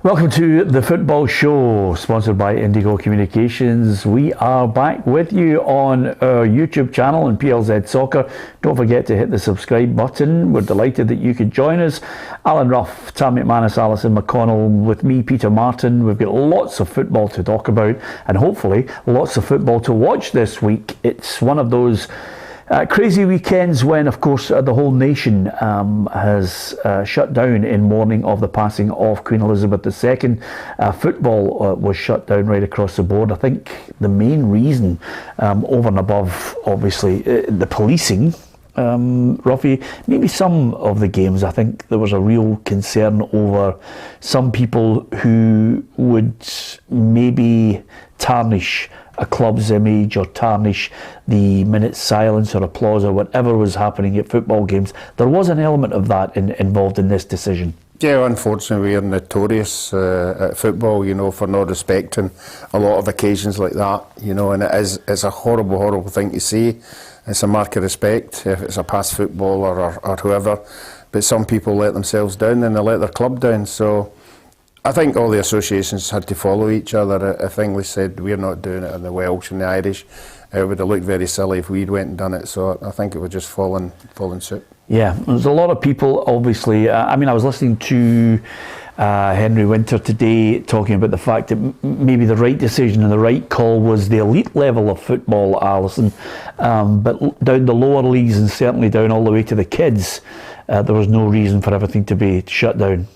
Welcome to the Football Show, sponsored by Indigo Communications. We are back with you on our YouTube channel and PLZ Soccer. Don't forget to hit the subscribe button. We're delighted that you could join us. Alan Ruff, Tam McManus, Alison McConnell, with me, Peter Martin. We've got lots of football to talk about and hopefully lots of football to watch this week. It's one of those crazy weekends when, of course, the whole nation has shut down in mourning of the passing of Queen Elizabeth II. Football was shut down right across the board. I think the main reason, over and above, obviously, the policing, Ruffy, maybe some of the games, I think there was a real concern over some people who would maybe tarnish a club's image or tarnish the minute's silence or applause or whatever was happening at football games. There was an element of that involved in this decision. Yeah, unfortunately we are notorious at football, you know, for not respecting a lot of occasions like that, you know, and it's a horrible, horrible thing to see. It's a mark of respect if it's a past footballer or whoever, but some people let themselves down and they let their club down, so I think all the associations had to follow each other. If English said we're not doing it, and the Welsh and the Irish, it would have looked very silly if we'd went and done it. So I think it would just fall in suit. Yeah, there's a lot of people, obviously. I was listening to Henry Winter today talking about the fact that maybe the right decision and the right call was the elite level of football, Alison, but down the lower leagues and certainly down all the way to the kids, there was no reason for everything to be shut down.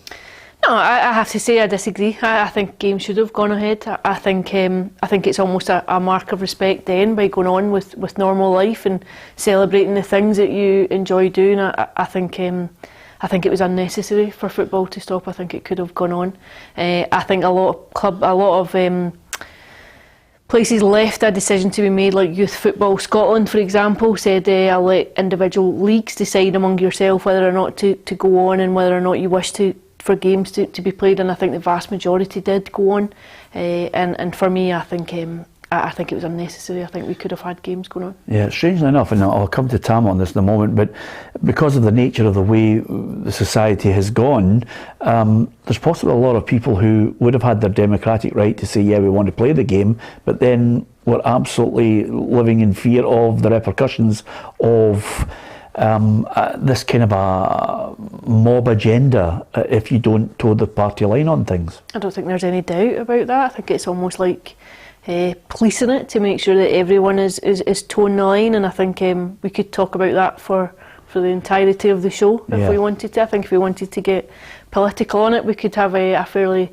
No, I have to say I disagree. I think games should have gone ahead. I think it's almost a mark of respect then by going on with normal life and celebrating the things that you enjoy doing. I think it was unnecessary for football to stop. I think it could have gone on. I think a lot of places left a decision to be made, like Youth Football Scotland, for example, said I'll let individual leagues decide among yourself whether or not to go on and whether or not you wish for games to be played, and I think the vast majority did go on. And for me, I think it was unnecessary. I think we could have had games going on. Yeah, strangely enough, and I'll come to Tam on this in a moment, but because of the nature of the way the society has gone, there's possibly a lot of people who would have had their democratic right to say, yeah, we want to play the game, but then were absolutely living in fear of the repercussions of this kind of a mob agenda if you don't toe the party line on things. I don't think there's any doubt about that. I think it's almost like policing it to make sure that everyone is toeing the line, and I think we could talk about that for the entirety of the show if we wanted to. I think if we wanted to get political on it, we could have a fairly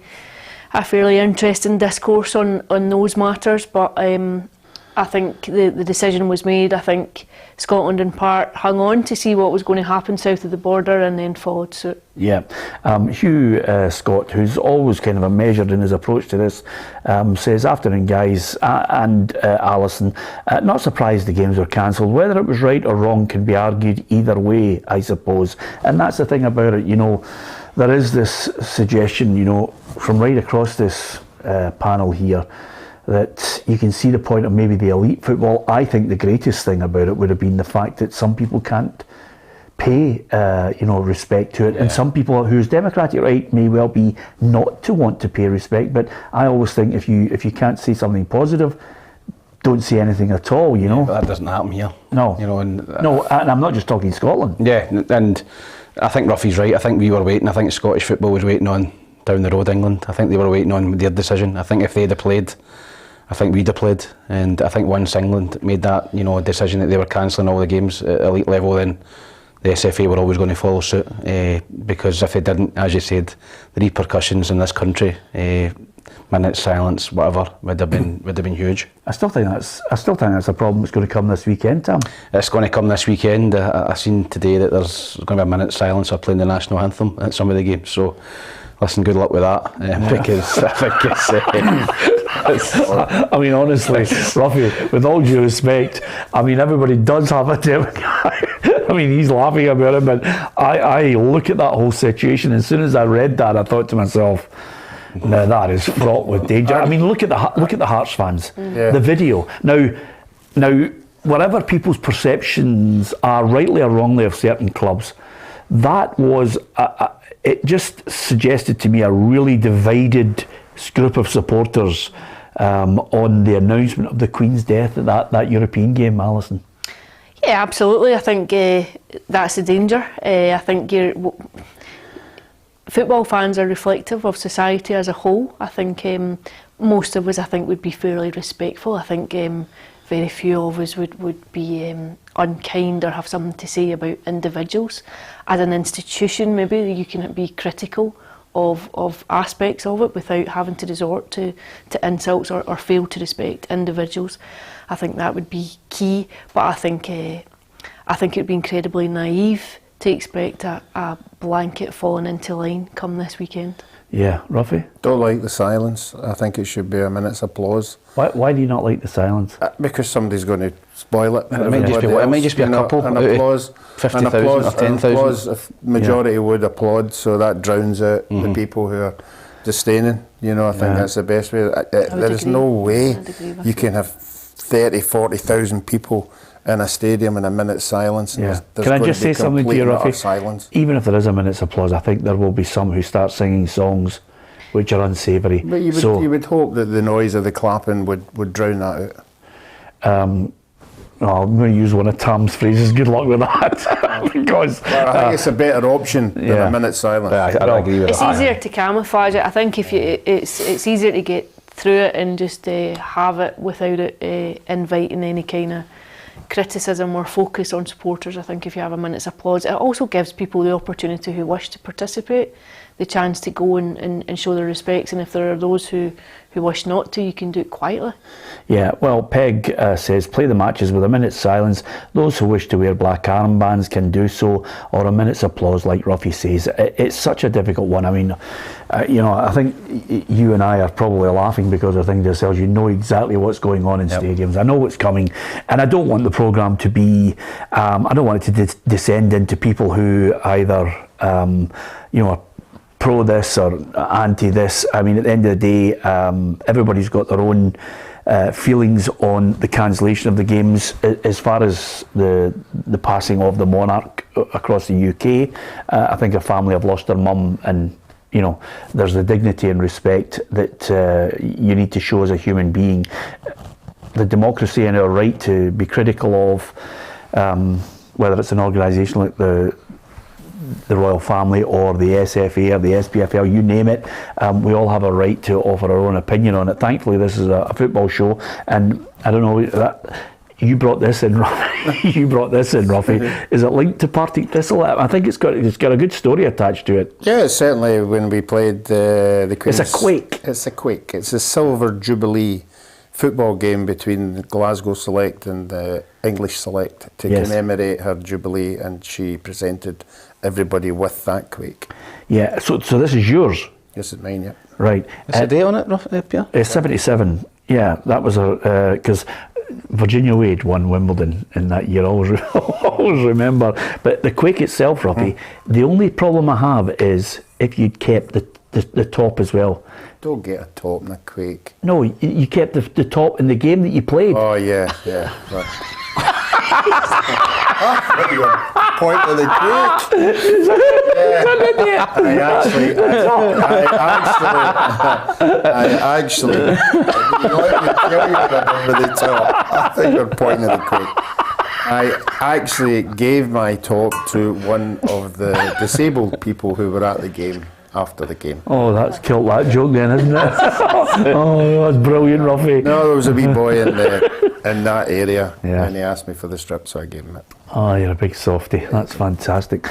interesting discourse on those matters, but I think the decision was made. I think Scotland in part hung on to see what was going to happen south of the border and then followed suit. Yeah. Hugh Scott, who's always kind of measured in his approach to this, says, afternoon guys and Alison, not surprised the games were cancelled. Whether it was right or wrong can be argued either way, I suppose. And that's the thing about it, you know, there is this suggestion, you know, from right across this panel here, that you can see the point of maybe the elite football. I think the greatest thing about it would have been the fact that some people can't pay, respect to it, and some people whose democratic right may well be not to want to pay respect. But I always think if you can't say something positive, don't say anything at all. You know, but that doesn't happen here. No, you know, and I'm not just talking Scotland. Yeah, and I think Ruffy's right. I think we were waiting. I think Scottish football was waiting on down the road England. I think they were waiting on their decision. I think if they'd have played, I think we'd have played, and I think once England made that, you know, decision that they were cancelling all the games at elite level, then the SFA were always going to follow suit, because if they didn't, as you said, the repercussions in this country, minutes silence, whatever, would have been huge. I still think that's a problem that's going to come this weekend, Tam. It's going to come this weekend. I've seen today that there's going to be a minute's silence or playing the national anthem at some of the games. So, listen, good luck with that, because I think I mean, honestly, Ruffy, with all due respect, I mean, everybody does have a I mean, he's laughing about it, but I look at that whole situation. As soon as I read that, I thought to myself, now that is fraught with danger. I mean, look at the Hearts fans, the video. Now, whatever people's perceptions are, rightly or wrongly, of certain clubs, that was, it just suggested to me a really divided group of supporters on the announcement of the Queen's death at that European game, Alison. Yeah, absolutely. I think that's the danger. I think football fans are reflective of society as a whole. I think most of us, would be fairly respectful. I think very few of us would be unkind or have something to say about individuals. As an institution, maybe you can be critical of aspects of it without having to resort to insults or fail to respect individuals. I think that would be key, but I think it would be incredibly naive to expect a blanket falling into line come this weekend. Yeah, Ruffy? Don't like the silence. I think it should be a minute's applause. Why do you not like the silence? Because somebody's going to spoil it. It might just be a couple. An applause. 50,000 or 10,000. If majority would applaud, so that drowns out the people who are disdaining. I think that's the best way. There is no way you can have 30,000, 40,000 people in a stadium in a minute's silence. Yeah. Can I just say something to you, Ruffy? Silence. Even if there is a minute's applause, I think there will be some who start singing songs which are unsavoury. But you would hope that the noise of the clapping would drown that out. I'm going to use one of Tom's phrases. Good luck with that. Because I think it's a better option than a minute's silence. Yeah, I agree with that. It's easier to camouflage it. I think it's easier to get through it and just have it without it inviting any kind of criticism or focus on supporters. I think if you have a minute's applause, it also gives people the opportunity who wish to participate the chance to go and show their respects, and if there are those who wish not to, you can do it quietly. Yeah, well, Peg says play the matches with a minute's silence. Those who wish to wear black armbands can do so, or a minute's applause, like Ruffy says. It's such a difficult one. I mean, I think you and I are probably laughing because we're thinking to ourselves, you know exactly what's going on in stadiums. I know what's coming, and I don't want the programme to be, I don't want it to descend into people who either, are pro this or anti this. I mean, at the end of the day, everybody's got their own feelings on the cancellation of the games. As far as the passing of the monarch across the UK, I think a family have lost their mum, and there's the dignity and respect that you need to show as a human being. The democracy and our right to be critical of whether it's an organisation like the Royal Family or the SFA or the SPFL, you name it, we all have a right to offer our own opinion on it. Thankfully, this is a football show, and I don't know, you brought this in, Ruffy. Is it linked to Partick Thistle? I think it's got a good story attached to it. Yeah, certainly when we played the Queen's... It's a quake. It's a Silver Jubilee football game between the Glasgow Select and the English Select to commemorate her Jubilee, and she presented everybody with that quake. Yeah, so this is yours? Yes, it's mine, yeah. Right. What's the date on it, roughly, Pierre? 77. Yeah, that was because Virginia Wade won Wimbledon in that year. I always remember. But the quake itself, Ruffy, the only problem I have is if you'd kept the top as well. Don't get a top in a quake. No, you kept the top in the game that you played. Oh, yeah, right. Point of the quake. I actually, let me tell you what I did with the top. I think you're pointing at the quake. I actually gave my top to one of the disabled people who were at the game after the game. Oh, that's killed that joke then, isn't it? Oh, that's brilliant, Ruffy. No, there was a wee boy in that area, and he asked me for the strip, so I gave him it. Oh, you're a big softie. That's fantastic.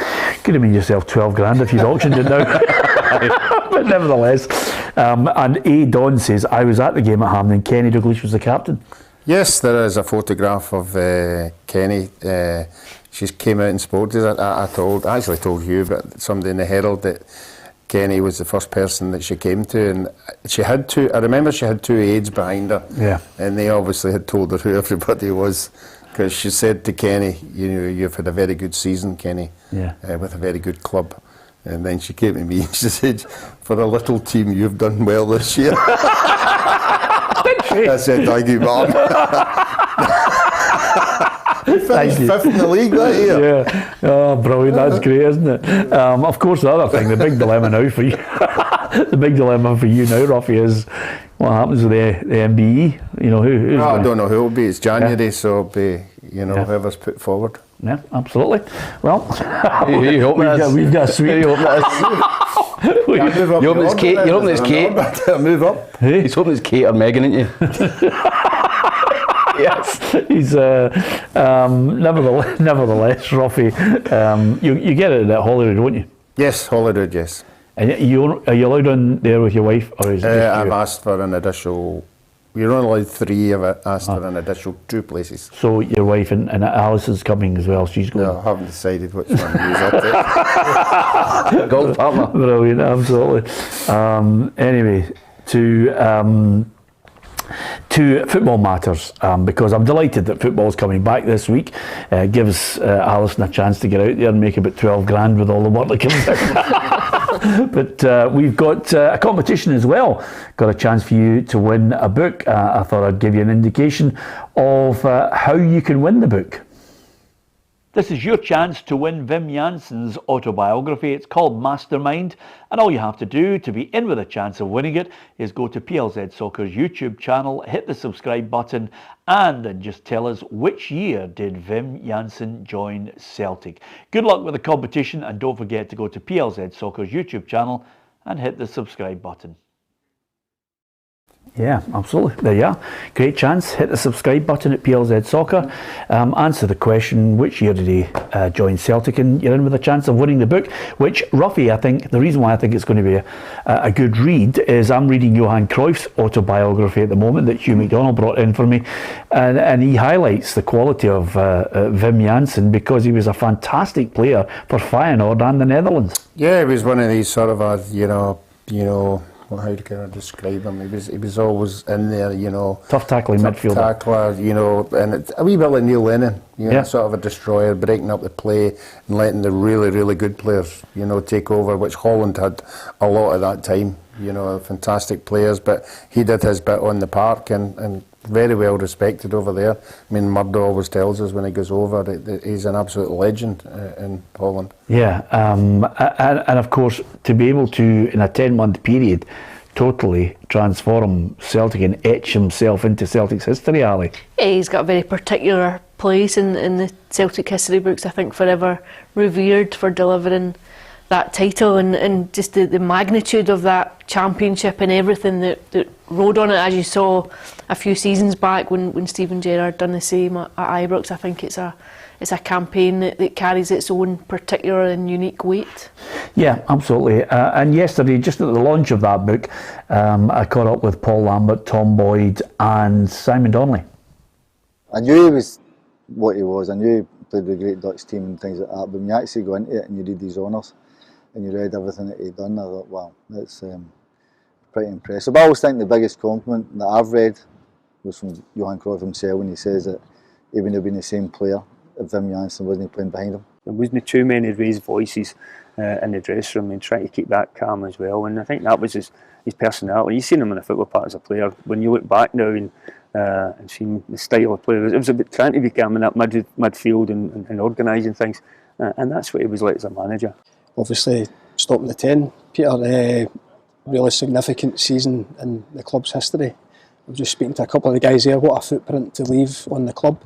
Could have made yourself 12 grand if you'd auctioned it now. But nevertheless. And A. Don says, I was at the game at Hampden. Kenny Dalglish was the captain. Yes, there is a photograph of Kenny. She came out and spoke to us. I actually told you, but somebody in the Herald, that Kenny was the first person that she came to, and she had two. I remember she had two aides behind her, and they obviously had told her who everybody was, because she said to Kenny, "You've had a very good season, Kenny, with a very good club." And then she came to me and she said, "For a little team, you've done well this year." I said, "Thank you, Mum." Finished fifth in the league that year. Yeah. Oh, brilliant. That's great, isn't it? Of course, the other thing, the big dilemma now for you, the big dilemma for you now, Ruffy, is what happens with the MBE. You know, who's I don't know who it'll be. It's January, so it'll be, whoever's put forward. Yeah, absolutely. Well, you hope we've got a sweet. You hope You're hoping it's Kate. You're hoping it's Kate. Move up. Hey? He's hoping it's Kate or Megan, isn't you? Yes, he's nevertheless, Ruffy. You get it at Holyrood, won't you? Yes, Holyrood, yes. And are you allowed on there with your wife, or is it just I've you? asked for an additional. You're only allowed 3. I've asked for an additional 2 places. So your wife and Alice is coming as well. She's going. No, I haven't decided which one to use up to. Golf partner. Brilliant, absolutely. Anyway, to football matters, because I'm delighted that football's coming back this week. Gives Alison a chance to get out there and make about 12 grand with all the work that comes out. But we've got a competition as well. Got a chance for you to win a book. I thought I'd give you an indication of how you can win the book. This is your chance to win Wim Jansen's autobiography. It's called Mastermind, and all you have to do to be in with a chance of winning it is go to PLZ Soccer's YouTube channel, hit the subscribe button, and then just tell us which year did Wim Jansen join Celtic. Good luck with the competition, and don't forget to go to PLZ Soccer's YouTube channel and hit the subscribe button. Yeah, absolutely. There you are. Great chance. Hit the subscribe button at PLZ Soccer. Answer the question, which year did he join Celtic? And you're in with a chance of winning the book, which, Ruffy, I think, the reason why I think it's going to be a good read is I'm reading Johan Cruyff's autobiography at the moment that Hugh McDonald brought in for me. And he highlights the quality of Wim Jansen because he was a fantastic player for Feyenoord and the Netherlands. Yeah, he was one of these sort of, how can I describe him? He was always in there, Tough tackling midfielder. Tackler, and a wee bit like Neil Lennon, sort of a destroyer, breaking up the play and letting the really, really good players, take over, which Holland had a lot of that time, fantastic players, but he did his bit on the park and very well respected over there. I mean, Murdo always tells us when he goes over that he's an absolute legend in Holland. Yeah, and of course, to be able to, in a 10-month period, totally transform Celtic and etch himself into Celtic's history, Ali. Yeah, he's got a very particular place in the Celtic history books, I think, forever revered for delivering that title and just the magnitude of that championship and everything that rode on it, as you saw a few seasons back when Steven Gerrard done the same at Ibrox. I think it's a campaign that carries its own particular and unique weight. Yeah, absolutely. And yesterday, just at the launch of that book, I caught up with Paul Lambert, Tom Boyd and Simon Donnelly. I knew he was what he was. I knew he played with a great Dutch team and things like that, but when you actually go into it and you read his honours and you read everything that he'd done, I thought, wow, that's pretty impressive. I always think the biggest compliment that I've read was from Johan Cruyff himself when he says that he wouldn't have been the same player if Wim Jansen wasn't playing behind him. There wasn't too many raised voices in the dressing room and trying to keep that calm as well, and I think that was his personality. You've seen him in a football part as a player. When you look back now and seen the style of play, it was about trying to be calm in that midfield and organising things, and that's what he was like as a manager. Obviously, stopping the 10, Peter, really significant season in the club's history. I was just speaking to a couple of the guys there, what a footprint to leave on the club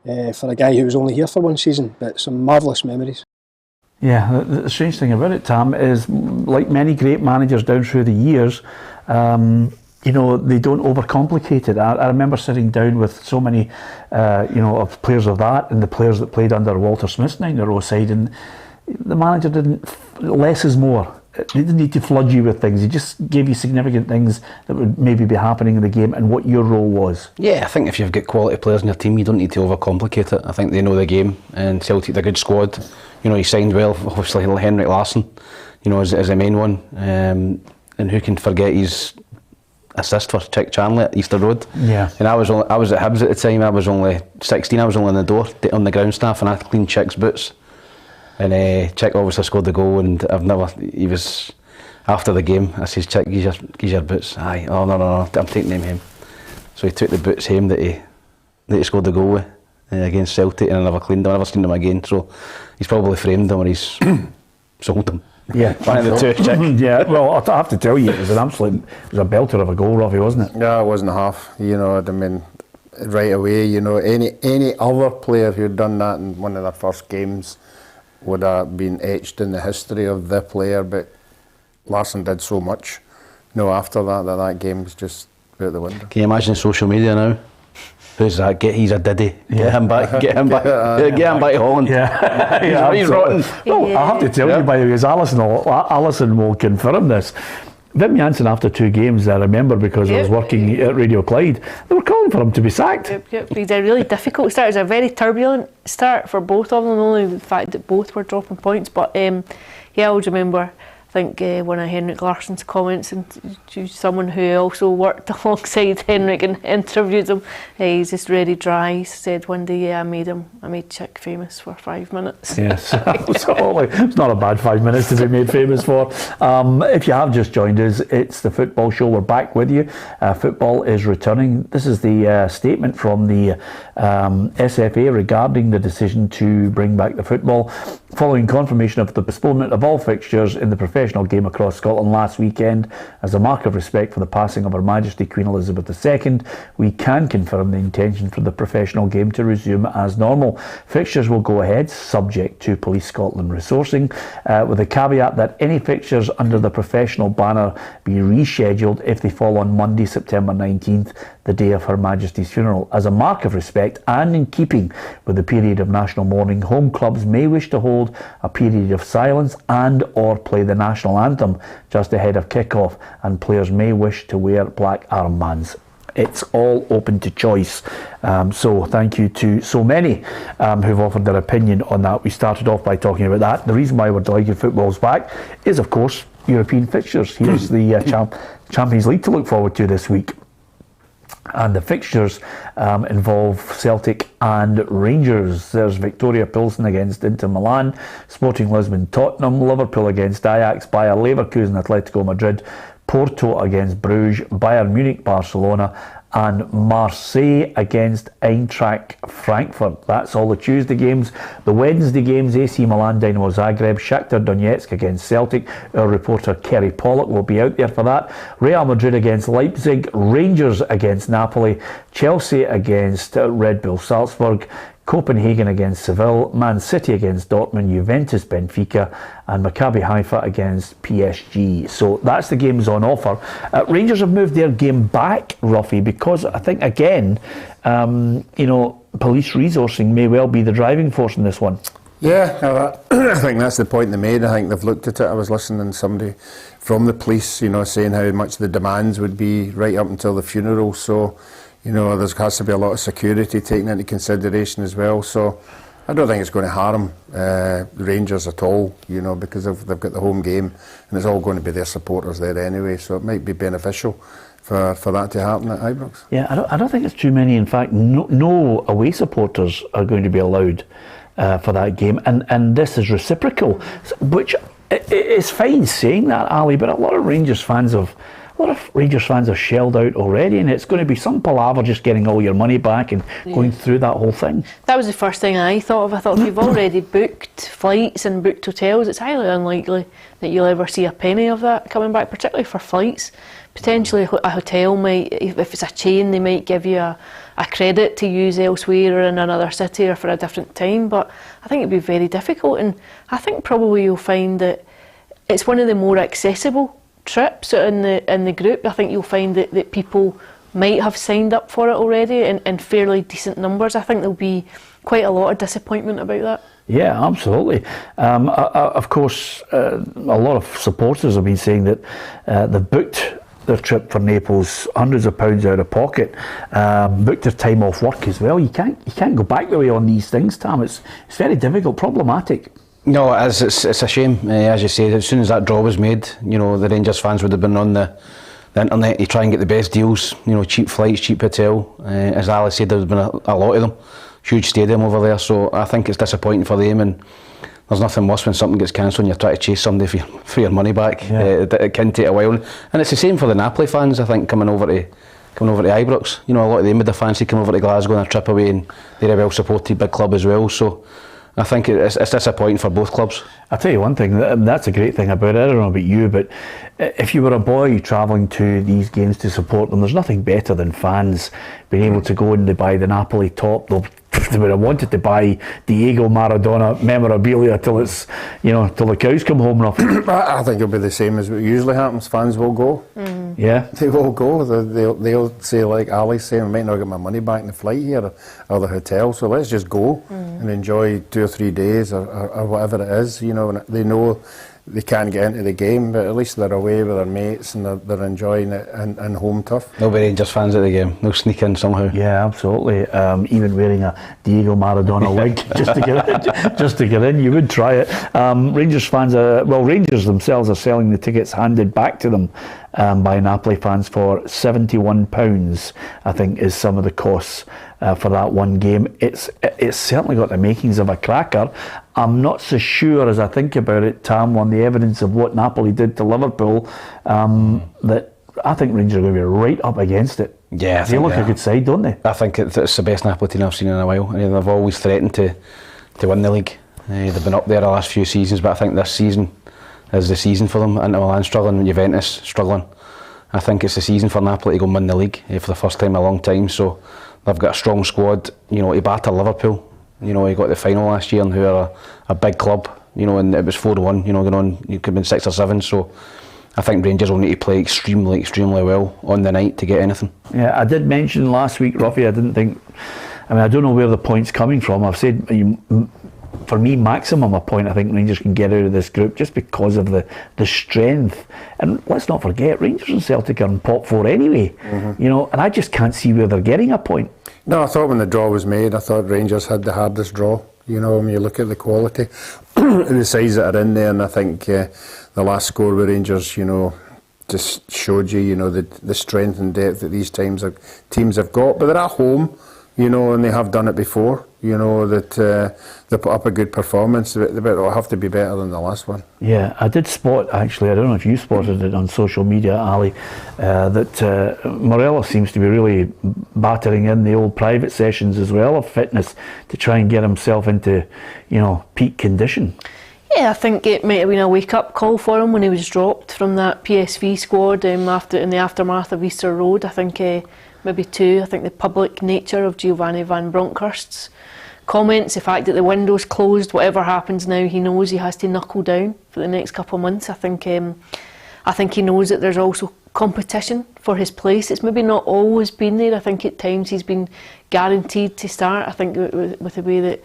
for a guy who was only here for one season, but some marvellous memories. Yeah, the strange thing about it, Tam, is like many great managers down through the years, they don't overcomplicate it. I remember sitting down with so many, of players of that and the players that played under Walter Smith's 9-row side, and the manager didn't, less is more. He didn't need to flood you with things. He just gave you significant things that would maybe be happening in the game and what your role was. Yeah, I think if you've got quality players in your team, you don't need to overcomplicate it. I think they know the game, and Celtic had a good squad. He signed well, obviously Henrik Larsson, as the main one. And who can forget his assist for Chick Charnley at Easter Road? Yeah. And I was at Hibs at the time. I was only 16. I was only on the door on the ground staff, and I cleaned Chick's boots. And Chick obviously scored the goal, and he was, after the game, I says, Chick, give your boots. Aye, no, I'm taking them home. So he took the boots home that he scored the goal with, against Celtic, and I never cleaned them. I never seen them again. So he's probably framed them or he's sold them. Yeah, one of the two. Yeah, well, I have to tell you, it was a belter of a goal, Robbie, wasn't it? Yeah, it wasn't half. You know, I mean, right away, you know, any other player who'd done that in one of their first games would have been etched in the history of the player, but Larsson did so much. No, after that game was just out the window. Can you imagine social media now? Who's that? He's a diddy. Get him back. Get him back. Get him back to Holland. Yeah, he's rotten. Well, I have to tell you, by the way, Alison will confirm this. Wim Jansen, after 2 games, I remember, because I was working at Radio Clyde, they were calling for him to be sacked. Yep. He did a really difficult start. It was a very turbulent start for both of them, only the fact that both were dropping points. But I always remember, I think one of Henrik Larsson's comments, and to someone who also worked alongside Henrik and interviewed him, he's just really dry. He said one day, I made Chick famous for 5 minutes. Yes, absolutely. It's not a bad 5 minutes to be made famous for. If you have just joined us, it's the Football Show. We're back with you. Football is returning. This is the statement from the SFA regarding the decision to bring back the football, following confirmation of the postponement of all fixtures in the professional game across Scotland last weekend. As a mark of respect for the passing of Her Majesty Queen Elizabeth II, we can confirm the intention for the professional game to resume as normal. Fixtures will go ahead, subject to Police Scotland resourcing, with the caveat that any fixtures under the professional banner be rescheduled if they fall on Monday, September 19th, the day of Her Majesty's funeral. As a mark of respect and in keeping with the period of national mourning, home clubs may wish to hold a period of silence and or play the national anthem just ahead of kick-off, and players may wish to wear black armbands. It's all open to choice. So thank you to so many who've offered their opinion on that. We started off by talking about that. The reason why we're delighted football's back is, of course, European fixtures. Here's the Champions League to look forward to this week. And the fixtures involve Celtic and Rangers. There's Victoria Pilsen against Inter Milan, Sporting Lisbon Tottenham, Liverpool against Ajax, Bayer Leverkusen Atletico Madrid, Porto against Bruges, Bayern Munich Barcelona, and Marseille against Eintracht Frankfurt. That's all the Tuesday games. The Wednesday games, AC Milan, Dynamo Zagreb, Shakhtar Donetsk against Celtic. Our reporter Kerry Pollock will be out there for that. Real Madrid against Leipzig, Rangers against Napoli, Chelsea against Red Bull Salzburg, Copenhagen against Seville, Man City against Dortmund, Juventus Benfica, and Maccabi Haifa against PSG. So that's the games on offer. Rangers have moved their game back, Ruffy, because I think, again, police resourcing may well be the driving force in this one. Yeah, I think that's the point they made. I think they've looked at it. I was listening to somebody from the police, saying how much the demands would be right up until the funeral. So, there has to be a lot of security taken into consideration as well. So I don't think it's going to harm the Rangers at all, because they've got the home game and it's all going to be their supporters there anyway. So it might be beneficial for that to happen at Ibrox. Yeah, I don't think it's too many. In fact, no away supporters are going to be allowed for that game. And this is reciprocal, which is fine saying that, Ali, but a lot of Rangers fans have shelled out already, and it's going to be some palaver just getting all your money back and going through that whole thing. That was the first thing I thought of. I thought if you've already booked flights and booked hotels, it's highly unlikely that you'll ever see a penny of that coming back, particularly for flights. Potentially a hotel might, if it's a chain, they might give you a credit to use elsewhere or in another city or for a different time, but I think it'd be very difficult, and I think probably you'll find that it's one of the more accessible trips in the group. I think you'll find that people might have signed up for it already in fairly decent numbers. I think there'll be quite a lot of disappointment about that. Yeah, absolutely. Of course, a lot of supporters have been saying that they've booked their trip for Naples, hundreds of pounds out of pocket, booked their time off work as well. You can't go back the way on these things, Tam. It's very difficult, problematic. No, it's a shame. As you say, as soon as that draw was made, the Rangers fans would have been on the internet to try and get the best deals, cheap flights, cheap hotel. As Ali said, there's been a lot of them. Huge stadium over there, so I think it's disappointing for them, and there's nothing worse when something gets cancelled and you're trying to chase somebody for your money back. Yeah. It can take a while. And it's the same for the Napoli fans, I think, coming over to coming over to Ibrox. You know, a lot of them would have fancied coming over to Glasgow on a trip away, and they're a well-supported big club as well. So I think it's disappointing for both clubs. I'll tell you one thing, that's a great thing about it. I don't know about you, but if you were a boy travelling to these games to support them, there's nothing better than fans being able to go and buy the Napoli top. They would have wanted to buy Diego Maradona memorabilia till it's, till the cows come home. I think it'll be the same as what usually happens. Fans will go. Yeah, they will go. They'll say, like Ali's saying, I might not get my money back in the flight here or the hotel, so let's just go and enjoy 2 or 3 days or whatever it is. And they know they can't get into the game, but at least they're away with their mates and they're enjoying it and home tough. There'll be Rangers fans at the game. They'll sneak in somehow. Yeah, absolutely. Even wearing a Diego Maradona wig just to get in, you would try it. Rangers fans, Rangers themselves are selling the tickets handed back to them by Napoli fans for £71, I think, is some of the costs for that one game. It's certainly got the makings of a cracker. I'm not so sure, as I think about it, Tam, on the evidence of what Napoli did to Liverpool, that I think Rangers are going to be right up against it. Yeah, they look a good side, don't they? I think it's the best Napoli team I've seen in a while. I mean, they've always threatened to win the league. They've been up there the last few seasons, but I think this season is the season for them. Inter Milan struggling, Juventus struggling. I think it's the season for Napoli to go and win the league for the first time in a long time. So they've got a strong squad, to batter Liverpool. He got the final last year, and who are a big club, and it was 4-1, going on, it could have been 6 or 7. So I think Rangers will need to play extremely, extremely well on the night to get anything. Yeah, I did mention last week, Ruffy, I don't know where the point's coming from. I've said, for me, maximum a point I think Rangers can get out of this group just because of the strength. And let's not forget, Rangers and Celtic are in top 4 anyway, and I just can't see where they're getting a point. No, I thought when the draw was made, I thought Rangers had the hardest draw. When you look at the quality and the sides that are in there, and I think the last score with Rangers, just showed you, the strength and depth that these teams have got. But they're at home, and they have done it before. That they put up a good performance. It'll have to be better than the last one. Yeah, I did spot, actually, I don't know if you spotted it on social media, Ali, that Morelos seems to be really battering in the old private sessions as well of fitness to try and get himself into, peak condition. Yeah, I think it might have been a wake-up call for him when he was dropped from that PSV squad in the aftermath of Easter Road. I think maybe 2. I think the public nature of Giovanni van Bronckhorst's comments, the fact that the window's closed, whatever happens now, he knows he has to knuckle down for the next couple of months. I think he knows that there's also competition for his place. It's maybe not always been there. I think at times he's been guaranteed to start. I think with the way that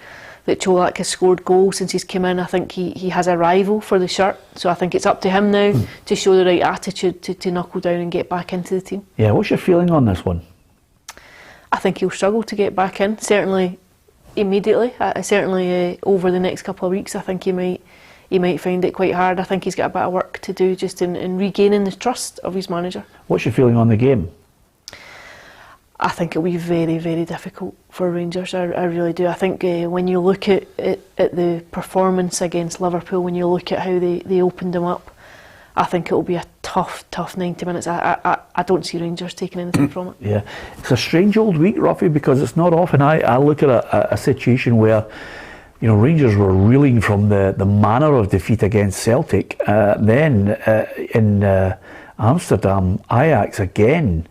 Čolak has scored goals since he's come in, I think he has a rival for the shirt. So I think it's up to him now to show the right attitude to knuckle down and get back into the team. Yeah, what's your feeling on this one? I think he'll struggle to get back in, certainly immediately. Certainly over the next couple of weeks, I think he might find it quite hard. I think he's got a bit of work to do just in regaining the trust of his manager. What's your feeling on the game? I think it'll be very, very difficult for Rangers. I really do. I think when you look at the performance against Liverpool, when you look at how they opened them up, I think it'll be a tough 90 minutes. I don't see Rangers taking anything from it. Yeah, it's a strange old week, Ruffy, because it's not often I look at a situation where Rangers were reeling from the manner of defeat against Celtic. Then in Amsterdam, Ajax again,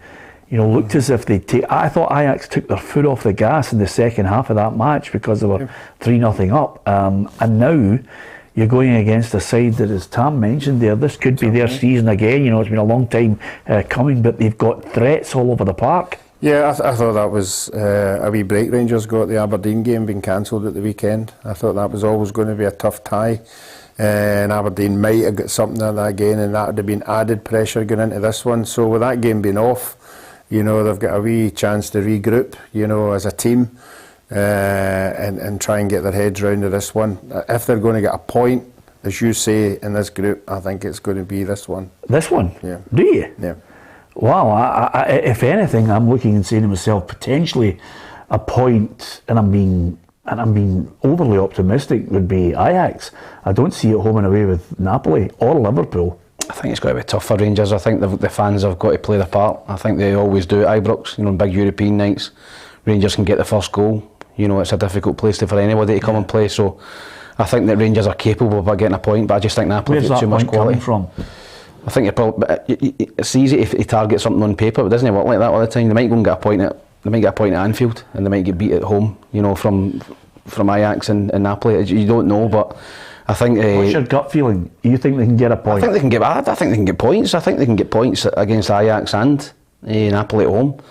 looked as if I thought Ajax took their foot off the gas in the second half of that match because they were 3-0 up. And now you're going against a side that, as Tam mentioned there, this could be their season again. It's been a long time coming, but they've got threats all over the park. Yeah, I thought that was a wee break Rangers got. The Aberdeen game being cancelled at the weekend. I thought that was always going to be a tough tie. And Aberdeen might have got something out of that again, and that would have been added pressure going into this one. So with that game being off, they've got a wee chance to regroup, as a team, and try and get their heads round to this one. If they're going to get a point, as you say, in this group, I think it's going to be this one. This one? Yeah. Do you? Yeah. Wow, I, if anything, I'm looking and saying to myself, potentially a point, and I'm being overly optimistic, would be Ajax. I don't see it home and away with Napoli or Liverpool. I think it's got to be tough for Rangers. I think the fans have got to play their part. I think they always do at Ibrox. You know, in big European nights, Rangers can get the first goal. You know, it's a difficult place for anybody to come and play. So I think that Rangers are capable of getting a point, but I just think Napoli have too much quality. Where's that point coming from? I think it's easy to target something on paper, but it doesn't work like that all the time. They might go and get a point at Anfield, and they might get beat at home. You know, from Ajax and Napoli. You don't know, but I think. What's your gut feeling? You think they can get a point? I think they can get. I think they can get points. I think they can get points against Ajax and Napoli at home.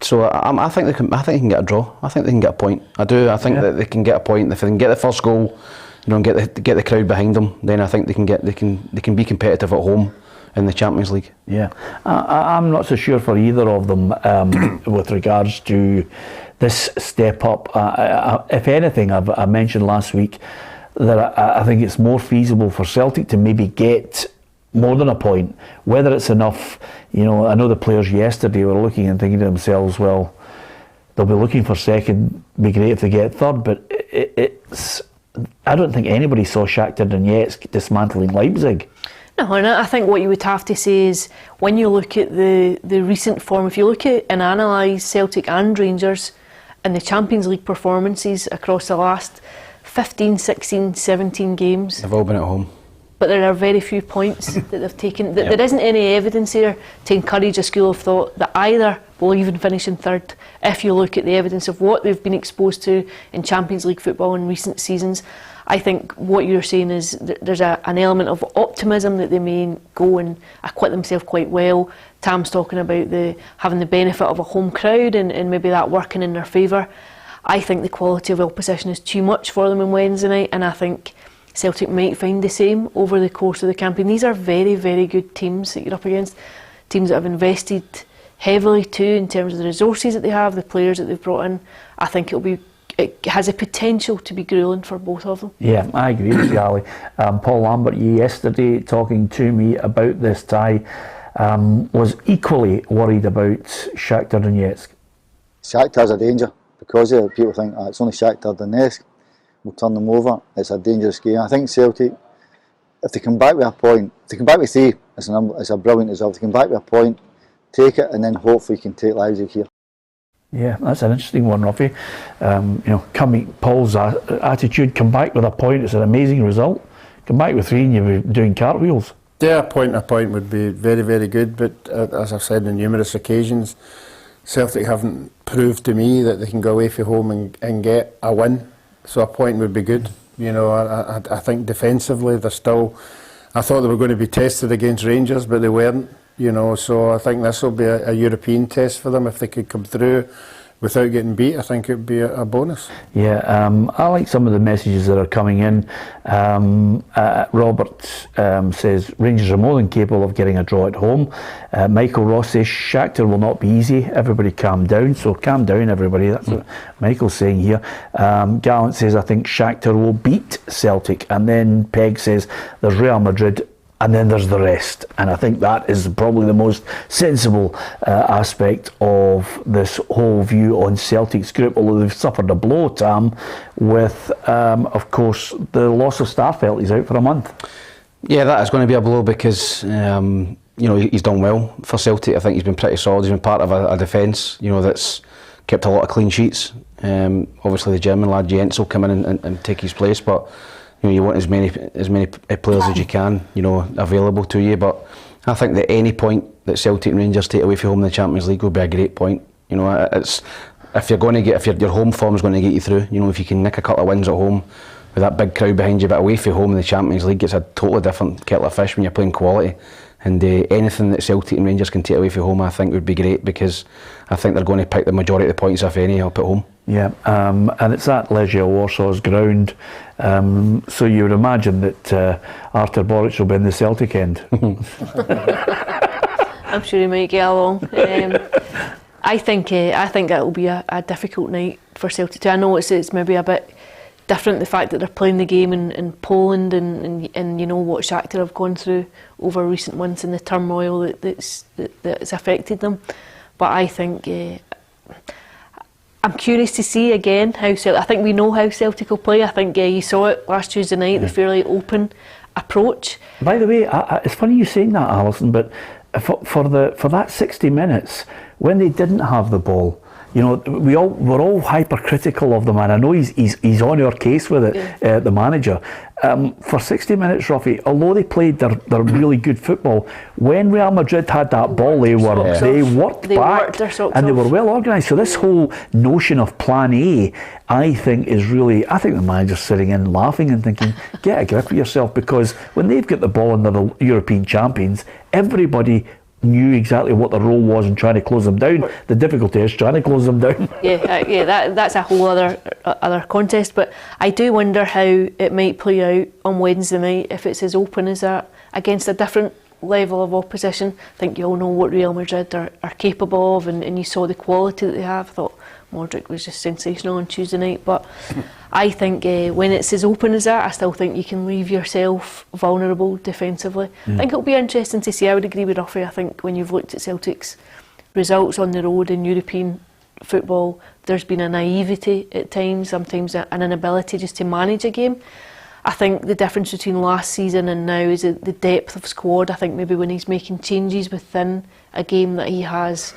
So I think they can. I think they can get a draw. I think they can get a point. I do. I think that they can get a point if they can get the first goal. You know, and get the crowd behind them. Then I think they can be competitive at home in the Champions League. Yeah, I'm not so sure for either of them with regards to this step up. If anything, I mentioned last week that I think it's more feasible for Celtic to maybe get more than a point. Whether it's enough, you know, I know the players yesterday were looking and thinking to themselves, well, they'll be looking for second, be great if they get third, but it's. I don't think anybody saw Shakhtar Donetsk dismantling Leipzig. No, and I think what you would have to say is when you look at the recent form, if you look at and analyse Celtic and Rangers and the Champions League performances across the last 15, 16, 17 games. They've all been at home. But there are very few points that they've taken. There isn't any evidence there to encourage a school of thought that either will even finish in third. If you look at the evidence of what they've been exposed to in Champions League football in recent seasons, I think what you're saying is there's an element of optimism that they may go and acquit themselves quite well. Tam's talking about having the benefit of a home crowd and maybe that working in their favour. I think the quality of opposition is too much for them on Wednesday night, and I think Celtic might find the same over the course of the campaign. These are very, very good teams that you're up against. Teams that have invested heavily too in terms of the resources that they have, the players that they've brought in. I think it has a potential to be gruelling for both of them. Yeah, I agree with you, Ali. Paul Lambert yesterday talking to me about this tie was equally worried about Shakhtar Donetsk. Shakhtar's a danger because people think it's only Shakhtar Donetsk. We'll turn them over. It's a dangerous game. I think Celtic, if they come back with a point, if they come back with three, it's a brilliant result. If they come back with a point, take it, and then hopefully you can take Leipzig here. Yeah, that's an interesting one, Ruffy. Paul's attitude, come back with a point, it's an amazing result. Come back with three and you'll be doing cartwheels. Yeah, a point would be very, very good, but as I've said on numerous occasions, Celtic haven't proved to me that they can go away from home and get a win. So a point would be good. You know, I think defensively they're still. I thought they were going to be tested against Rangers, but they weren't. You know, so I think this will be a European test for them. If they could come through without getting beat, I think it would be a bonus. Yeah, I like some of the messages that are coming in. Robert says Rangers are more than capable of getting a draw at home. Michael Ross says Shakhtar will not be easy. Everybody calm down. So calm down, everybody. That's what Michael's saying here. Gallant says I think Shakhtar will beat Celtic. And then Peg says there's Real Madrid and then there's the rest. And I think that is probably the most sensible aspect of this whole view on Celtic's group, although they've suffered a blow, Tam, with, of course, the loss of Starfelt. He's out for a month. Yeah, that is going to be a blow because, he's done well for Celtic. I think he's been pretty solid. He's been part of a defence, that's kept a lot of clean sheets. Obviously, the German lad Jens will come in and take his place, but you want as many players as you can, available to you. But I think that any point that Celtic and Rangers take away from home in the Champions League will be a great point. It's if your home form is going to get you through. If you can nick a couple of wins at home with that big crowd behind you, but away from home in the Champions League, it's a totally different kettle of fish when you're playing quality. And anything that Celtic and Rangers can take away from home, I think would be great because I think they're going to pick the majority of the points, if any, up at home. Yeah, and it's at Legia Warsaw's ground, so you would imagine that Artur Boruc will be in the Celtic end. I'm sure he might get along. I think it will be a difficult night for Celtic. I know it's maybe a bit different, the fact that they're playing the game in Poland and what Shakhtar have gone through over recent months and the turmoil that's affected them. But I think I'm curious to see again how Celtic. I think we know how Celtic will play. I think you saw it last Tuesday night. They're fairly open approach. By the way, it's funny you saying that, Alison, but for that 60 minutes when they didn't have the ball, you know, we're all hypercritical of the man. I know he's on our case with it, the manager. For 60 minutes, Ruffy, although they played their really good football, when Real Madrid had that ball, they worked back their socks and they off. were well organised. So this whole notion of Plan A, I think the manager's sitting in laughing and thinking, get a grip of yourself, because when they've got the ball and they're the European champions, everybody knew exactly what the role was in trying to close them down. The difficulty is trying to close them down. That's a whole other contest. But I do wonder how it might play out on Wednesday night if it's as open as that against a different level of opposition. I think you all know what Real Madrid are capable of, and you saw the quality that they have. I thought Modric was just sensational on Tuesday night, but I think when it's as open as that, I still think you can leave yourself vulnerable defensively. I think it'll be interesting to see. I would agree with Ruffy. I think when you've looked at Celtic's results on the road in European football, there's been a naivety at times, sometimes an inability just to manage a game. I think the difference between last season and now is the depth of squad. I think maybe when he's making changes within a game that he has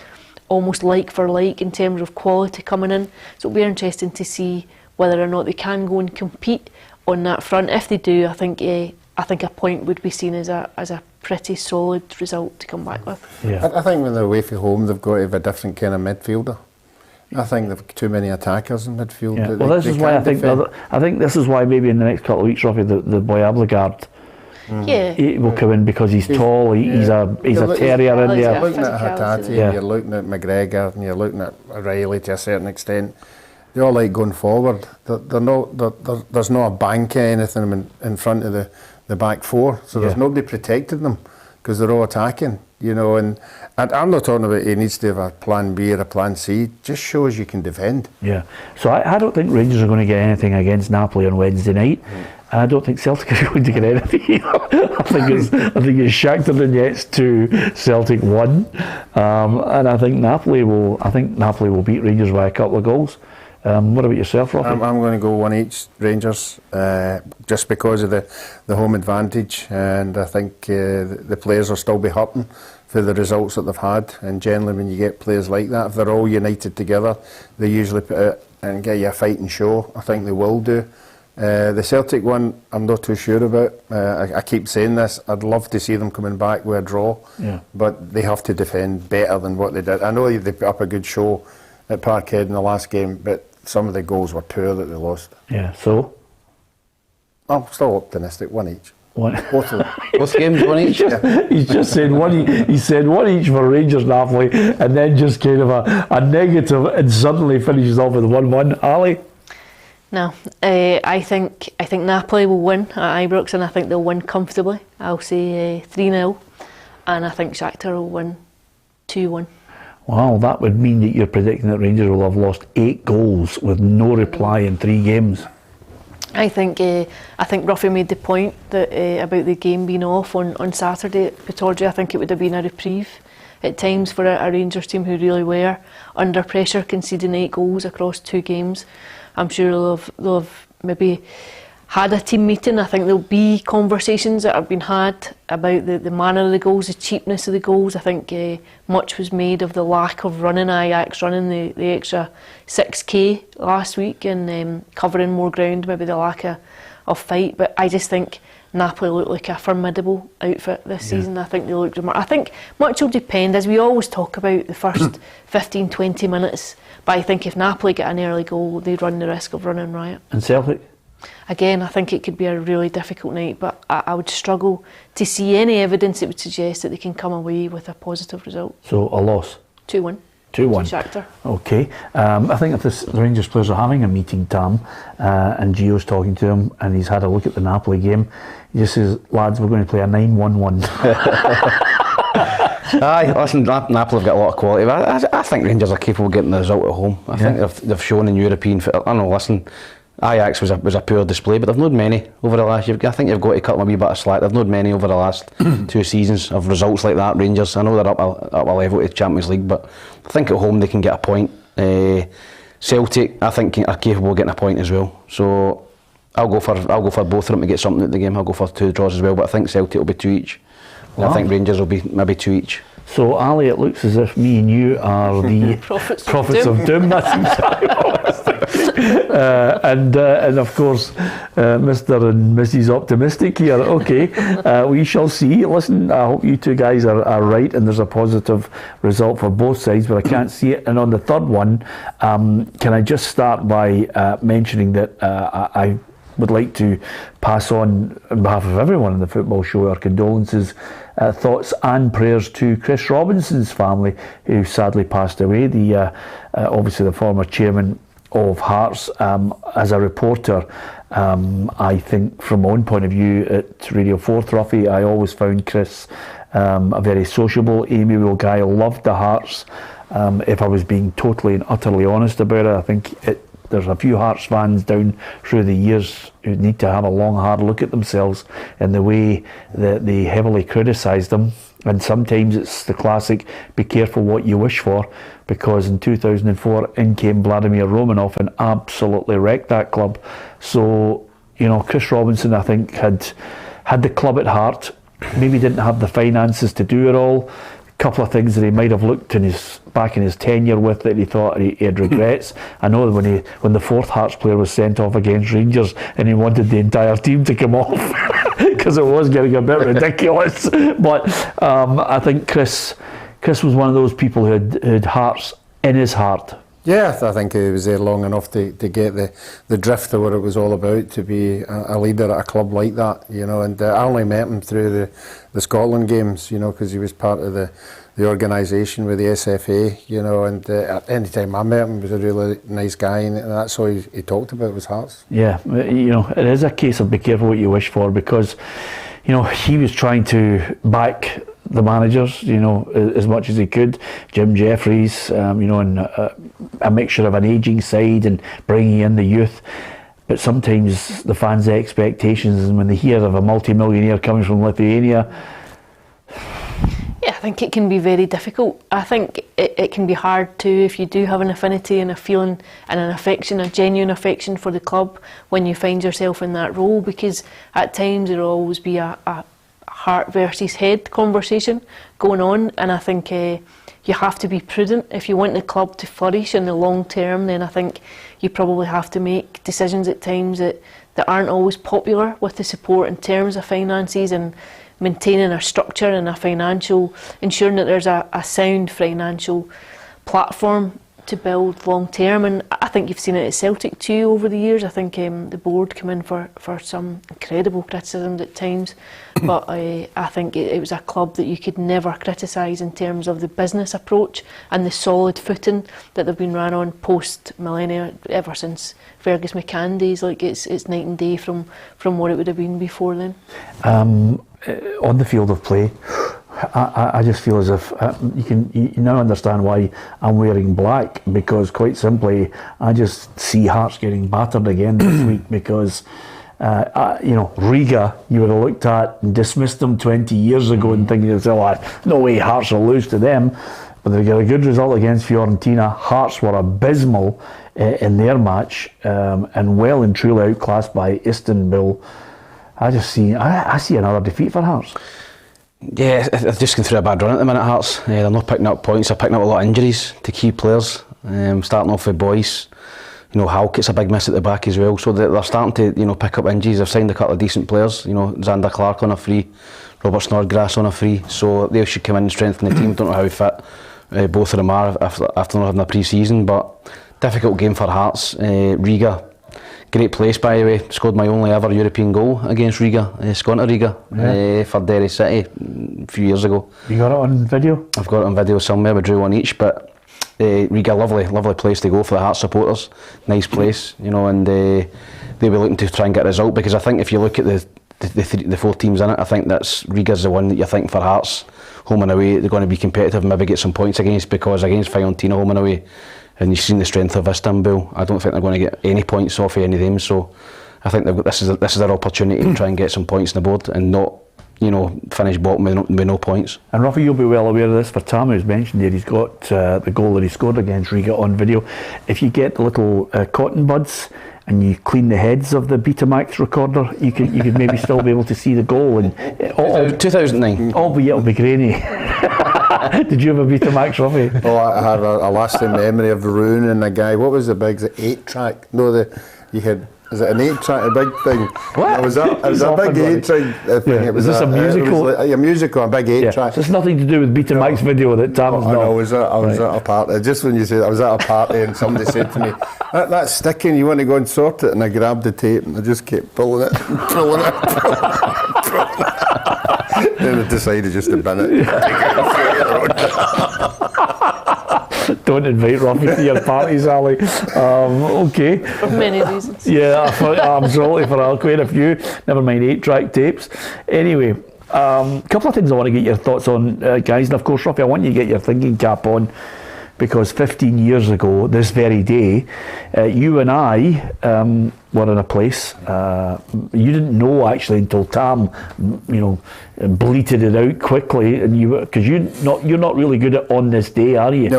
almost like for like in terms of quality coming in. So it'll be interesting to see whether or not they can go and compete on that front. If they do, I think a point would be seen as a pretty solid result to come back with. Yeah. I think when they're away from home, they've got to have a different kind of midfielder. I think they've too many attackers in midfield. Yeah. Well, this is why I think this is why maybe in the next couple of weeks, Ruffy, the boy Abelgard, he will come in because he's tall. He's a terrier in there. You're looking at Hatate, Yeah. you're looking at McGregor, and you're looking at Riley to a certain extent. They all like going forward. There's no a bank of anything in front of the back four, so there's nobody protecting them because they're all attacking. You know, and I'm not talking about he needs to have a plan B or a plan C. Just shows you can defend. Yeah. So I don't think Rangers are going to get anything against Napoli on Wednesday night. I don't think Celtic are going to get anything either. I think it's Shakhtar Donetsk 2, Celtic 1, and I think Napoli will beat Rangers by a couple of goals. What about yourself, Ruffy? I'm going to go 1 each, Rangers, just because of the home advantage, and I think the players will still be hurting for the results that they've had. And generally, when you get players like that, if they're all united together, they usually put it and get you a fighting show. I think they will do. The Celtic one, I'm not too sure about. I keep saying this. I'd love to see them coming back with a draw, but they have to defend better than what they did. I know they put up a good show at Parkhead in the last game, but some of the goals were poor that they lost. Yeah, so? I'm still optimistic, 1 each. One. Both of them. Both games, 1 each? He's just said he said 1 each for Rangers Napoli, and then just kind of a negative, and suddenly finishes off with 1-1. Ali? No, I think Napoli will win at Ibrox, and I think they'll win comfortably. I'll say 3-0, and I think Shakhtar will win 2-1. Wow, that would mean that you're predicting that Rangers will have lost 8 goals with no reply in 3 games. I think Ruffy made the point that about the game being off on Saturday at Pittodrie. I think it would have been a reprieve at times for a Rangers team who really were under pressure, conceding 8 goals across 2 games. I'm sure they'll have maybe had a team meeting. I think there'll be conversations that have been had about the manner of the goals, the cheapness of the goals. I think much was made of the lack of running, Ajax running the extra 6k last week and covering more ground, maybe the lack of fight. But I just think Napoli look like a formidable outfit this season. I think they look remarkable. I think much will depend, as we always talk about, the first 15-20 minutes. But I think if Napoli get an early goal, they run the risk of running riot. And Celtic? Again, I think it could be a really difficult night, but I would struggle to see any evidence that would suggest that they can come away with a positive result. So a loss? 2-1. 2-1. Shakhtar. Okay. I think if the Rangers players are having a meeting, Tam, and Gio's talking to him, and he's had a look at the Napoli game, he just says, lads, we're going to play a 9-1-1. Aye, listen, Napoli have got a lot of quality, but I think Rangers are capable of getting the result at home. I think they've shown in European football. I know, listen, Ajax was a poor display, but they've not many over the last. I think you've got to cut them a wee bit of slack. They've not many over the last 2 seasons of results like that. Rangers, I know they're up a level to Champions League, but I think at home they can get a point. Celtic, I think, are capable of getting a point as well. So I'll go for both of them to get something out of the game. I'll go for 2 draws as well, but I think Celtic will be 2 each. And I think Rangers will be maybe 2 each. So, Ali, it looks as if me and you are the prophets of doom. That's exactly what I was thinking. And of course, Mr. and Mrs. Optimistic here. Okay, we shall see. Listen, I hope you two guys are right and there's a positive result for both sides, but I can't see it. And on the third one, can I just start by mentioning that I would like to pass on behalf of everyone in the football show our condolences, thoughts and prayers to Chris Robinson's family, who sadly passed away. The obviously the former chairman of Hearts. As a reporter, I think from my own point of view at Radio 4 Trophy, I always found Chris a very sociable, amiable guy. I loved the Hearts. If I was being totally and utterly honest about it, I think there's a few Hearts fans down through the years who need to have a long, hard look at themselves and the way that they heavily criticised them. And sometimes it's the classic, be careful what you wish for, because in 2004 in came Vladimir Romanov and absolutely wrecked that club. So, you know, Chris Robinson, I think, had the club at heart, maybe didn't have the finances to do it all. Couple of things that he might have looked back in his tenure with that he thought he had regrets. I know when the fourth Hearts player was sent off against Rangers and he wanted the entire team to come off because it was getting a bit ridiculous. But I think Chris was one of those people who had Hearts in his heart. Yeah, I think he was there long enough to get the drift of what it was all about, to be a leader at a club like that, you know. And I only met him through the Scotland games, you know, because he was part of the organisation with the SFA, you know. And any time I met him, he was a really nice guy, and that's all he talked about was Hearts. Yeah, you know, it is a case of be careful what you wish for, because, you know, he was trying to back the managers, you know, as much as he could. Jim Jeffries, you know, and a mixture of an ageing side and bringing in the youth. But sometimes the fans' expectations, and when they hear of a multi-millionaire coming from Lithuania. Yeah, I think it can be very difficult. I think it can be hard too if you do have an affinity and a feeling and an affection, a genuine affection for the club, when you find yourself in that role, because at times there will always be a heart versus head conversation going on, and I think you have to be prudent. If you want the club to flourish in the long term, then I think you probably have to make decisions at times that aren't always popular with the support in terms of finances and maintaining a structure and a financial, ensuring that there's a sound financial platform to build long term. And I think you've seen it at Celtic too over the years. I think the board come in for some incredible criticisms at times, but I think it was a club that you could never criticise in terms of the business approach and the solid footing that they've been ran on post millennia, ever since Fergus McCann days. Like it's night and day from what it would have been before then. On the field of play, I just feel as if you now understand why I'm wearing black, because quite simply I just see Hearts getting battered again this week, because you know, Riga, you would have looked at and dismissed them 20 years ago and thinking to yourself, no way Hearts will lose to them, but they got a good result against Fiorentina. Hearts were abysmal in their match, and well and truly outclassed by Istanbul. I see another defeat for Hearts. Yeah, they're just going through a bad run at the minute, Hearts. They're not picking up points, they're picking up a lot of injuries to key players. Starting off with Boyce, you know, Halkett's a big miss at the back as well. So they're starting to, you know, pick up injuries. They've signed a couple of decent players, you know, Xander Clark on a free, Robert Snodgrass on a free. So they should come in and strengthen the team. Don't know how fit both of them are after not having a pre-season, but difficult game for Hearts. Riga, great place, by the way. Scored my only ever European goal against Riga, Skåne Riga, for Derry City a few years ago. You got it on video? I've got it on video somewhere. We drew one each, but Riga, lovely place to go for the Hearts supporters. Nice place, you know, and they were looking to try and get a result, because I think if you look at the 4 teams in it, I think that's Riga's the one that you're thinking for Hearts, home and away, they're going to be competitive and maybe get some points against, because against Fiorentina home and away, and you've seen the strength of Istanbul, I don't think they're going to get any points off of any of them. So I think this is their opportunity to try and get some points on the board and not, you know, finish bottom with no points. And Ruffy, you'll be well aware of this. For Tam, who's mentioned here, he's got the goal that he scored against Riga on video. If you get the little cotton buds and you clean the heads of the Betamax recorder, you could maybe still be able to see the goal. And 2009. But it'll be grainy. Did you have a Betamax, Ruffy? Oh, I had a lasting memory of Roon and a guy. What was the big 8-track? No, you had. Is it an 8-track, a big thing? What? It was a big 8-track thing. Yeah. Was this a musical? A musical, a big 8-track. So it's nothing to do with Betamax video that Tam's not. I was at a party. Just when you said I was at a party and somebody said to me, that's sticking, you want to go and sort it? And I grabbed the tape and I just kept pulling it. Then I decided just to bin it. Don't invite Ruffy to your parties, Ali. Okay. For many reasons. Yeah, absolutely, for quite a few. Never mind 8-track tapes. Anyway, a couple of things I want to get your thoughts on, guys. And of course, Ruffy, I want you to get your thinking cap on, because 15 years ago, this very day, you and I were in a place. You didn't know actually until Tam, bleated it out quickly, and because you're not really good at on this day, are you?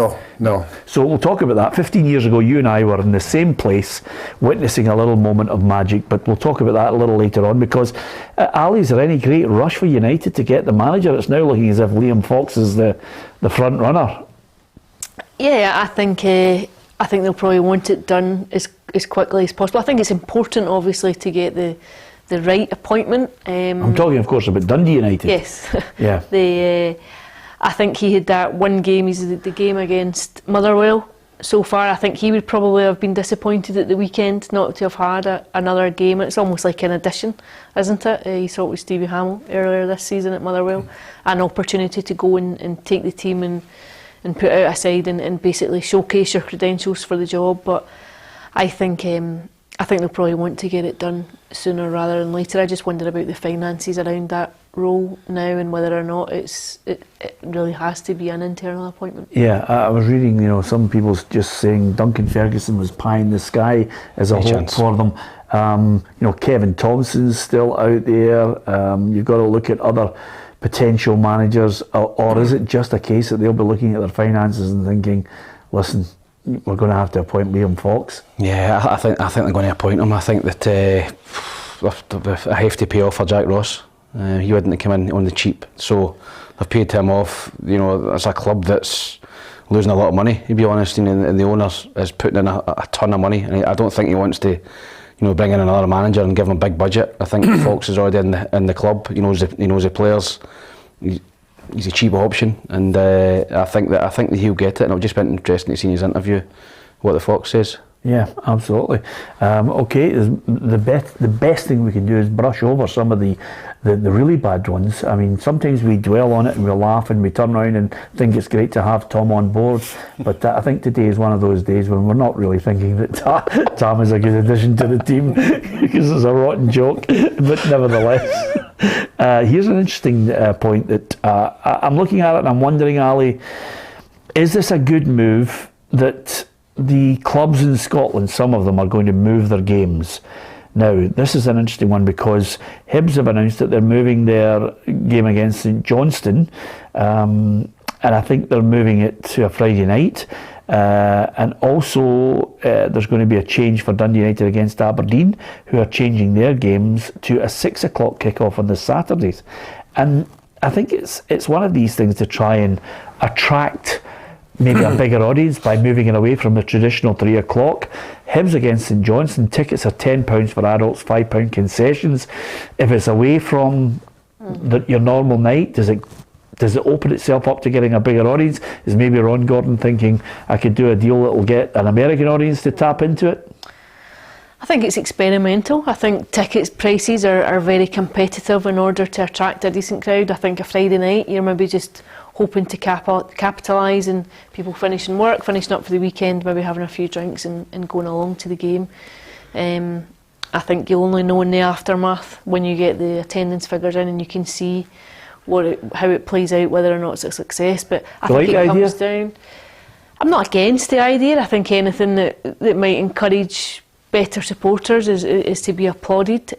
No. So we'll talk about that. 15 years ago, you and I were in the same place, witnessing a little moment of magic. But we'll talk about that a little later on, because Ali, is there any great rush for United to get the manager? It's now looking as if Liam Fox is the front runner. Yeah, I think they'll probably want it done as quickly as possible. I think it's important, obviously, to get the right appointment. I'm talking, of course, about Dundee United. Yes. Yeah. I think he had that one game. He's the game against Motherwell. So far, I think he would probably have been disappointed at the weekend not to have had another game. It's almost like an addition, isn't it? He saw it with Stevie Hamill earlier this season at Motherwell, an opportunity to go and take the team and put out a side and basically showcase your credentials for the job. But I think they'll probably want to get it done sooner rather than later. I just wonder about the finances around that role now, and whether or not it really has to be an internal appointment. Yeah, I was reading, some people just saying Duncan Ferguson was pie in the sky as a hope for them. Kevin Thompson's still out there. You've got to look at other potential managers, or is it just a case that they'll be looking at their finances and thinking, listen, we're going to have to appoint Liam Fox? Yeah, I think they're going to appoint him. I think that a hefty payoff for Jack Ross. He wouldn't come in on the cheap, so they've paid him off. It's a club that's losing a lot of money, to be honest, and the owner is putting in a ton of money, and I don't think he wants to bring in another manager and give him a big budget. I think Fox is already in the club. He knows the players. He's a cheap option, and I think that he'll get it. And it'll just be interesting to see in his interview what the Fox says. Yeah, absolutely. Okay, the best thing we can do is brush over some of the really bad ones. I mean, sometimes we dwell on it and we laugh and we turn around and think it's great to have Tom on board, but I think today is one of those days when we're not really thinking that Tom is a good addition to the team, because it's a rotten joke, but nevertheless. Here's an interesting point that I'm looking at it and I'm wondering, Ali, is this a good move that the clubs in Scotland, some of them, are going to move their games? Now, this is an interesting one, because Hibs have announced that they're moving their game against St Johnstone, and I think they're moving it to a Friday night. And also there's going to be a change for Dundee United against Aberdeen, who are changing their games to a 6 o'clock kickoff on the Saturdays. And I think it's one of these things to try and attract maybe a bigger audience by moving it away from the traditional 3 o'clock. Hibs against St Johnstone, tickets are £10 for adults, £5 concessions. If it's away from your normal night, does it open itself up to getting a bigger audience? Is maybe Ron Gordon thinking, I could do a deal that will get an American audience to tap into it? I think it's experimental. I think tickets prices are very competitive in order to attract a decent crowd. I think a Friday night, you're maybe just hoping to capitalise, and people finishing work, finishing up for the weekend, maybe having a few drinks and going along to the game. I think you'll only know in the aftermath, when you get the attendance figures in and you can see how it plays out, whether or not it's a success. But I think it comes down. I'm not against the idea. I think anything that might encourage better supporters is to be applauded.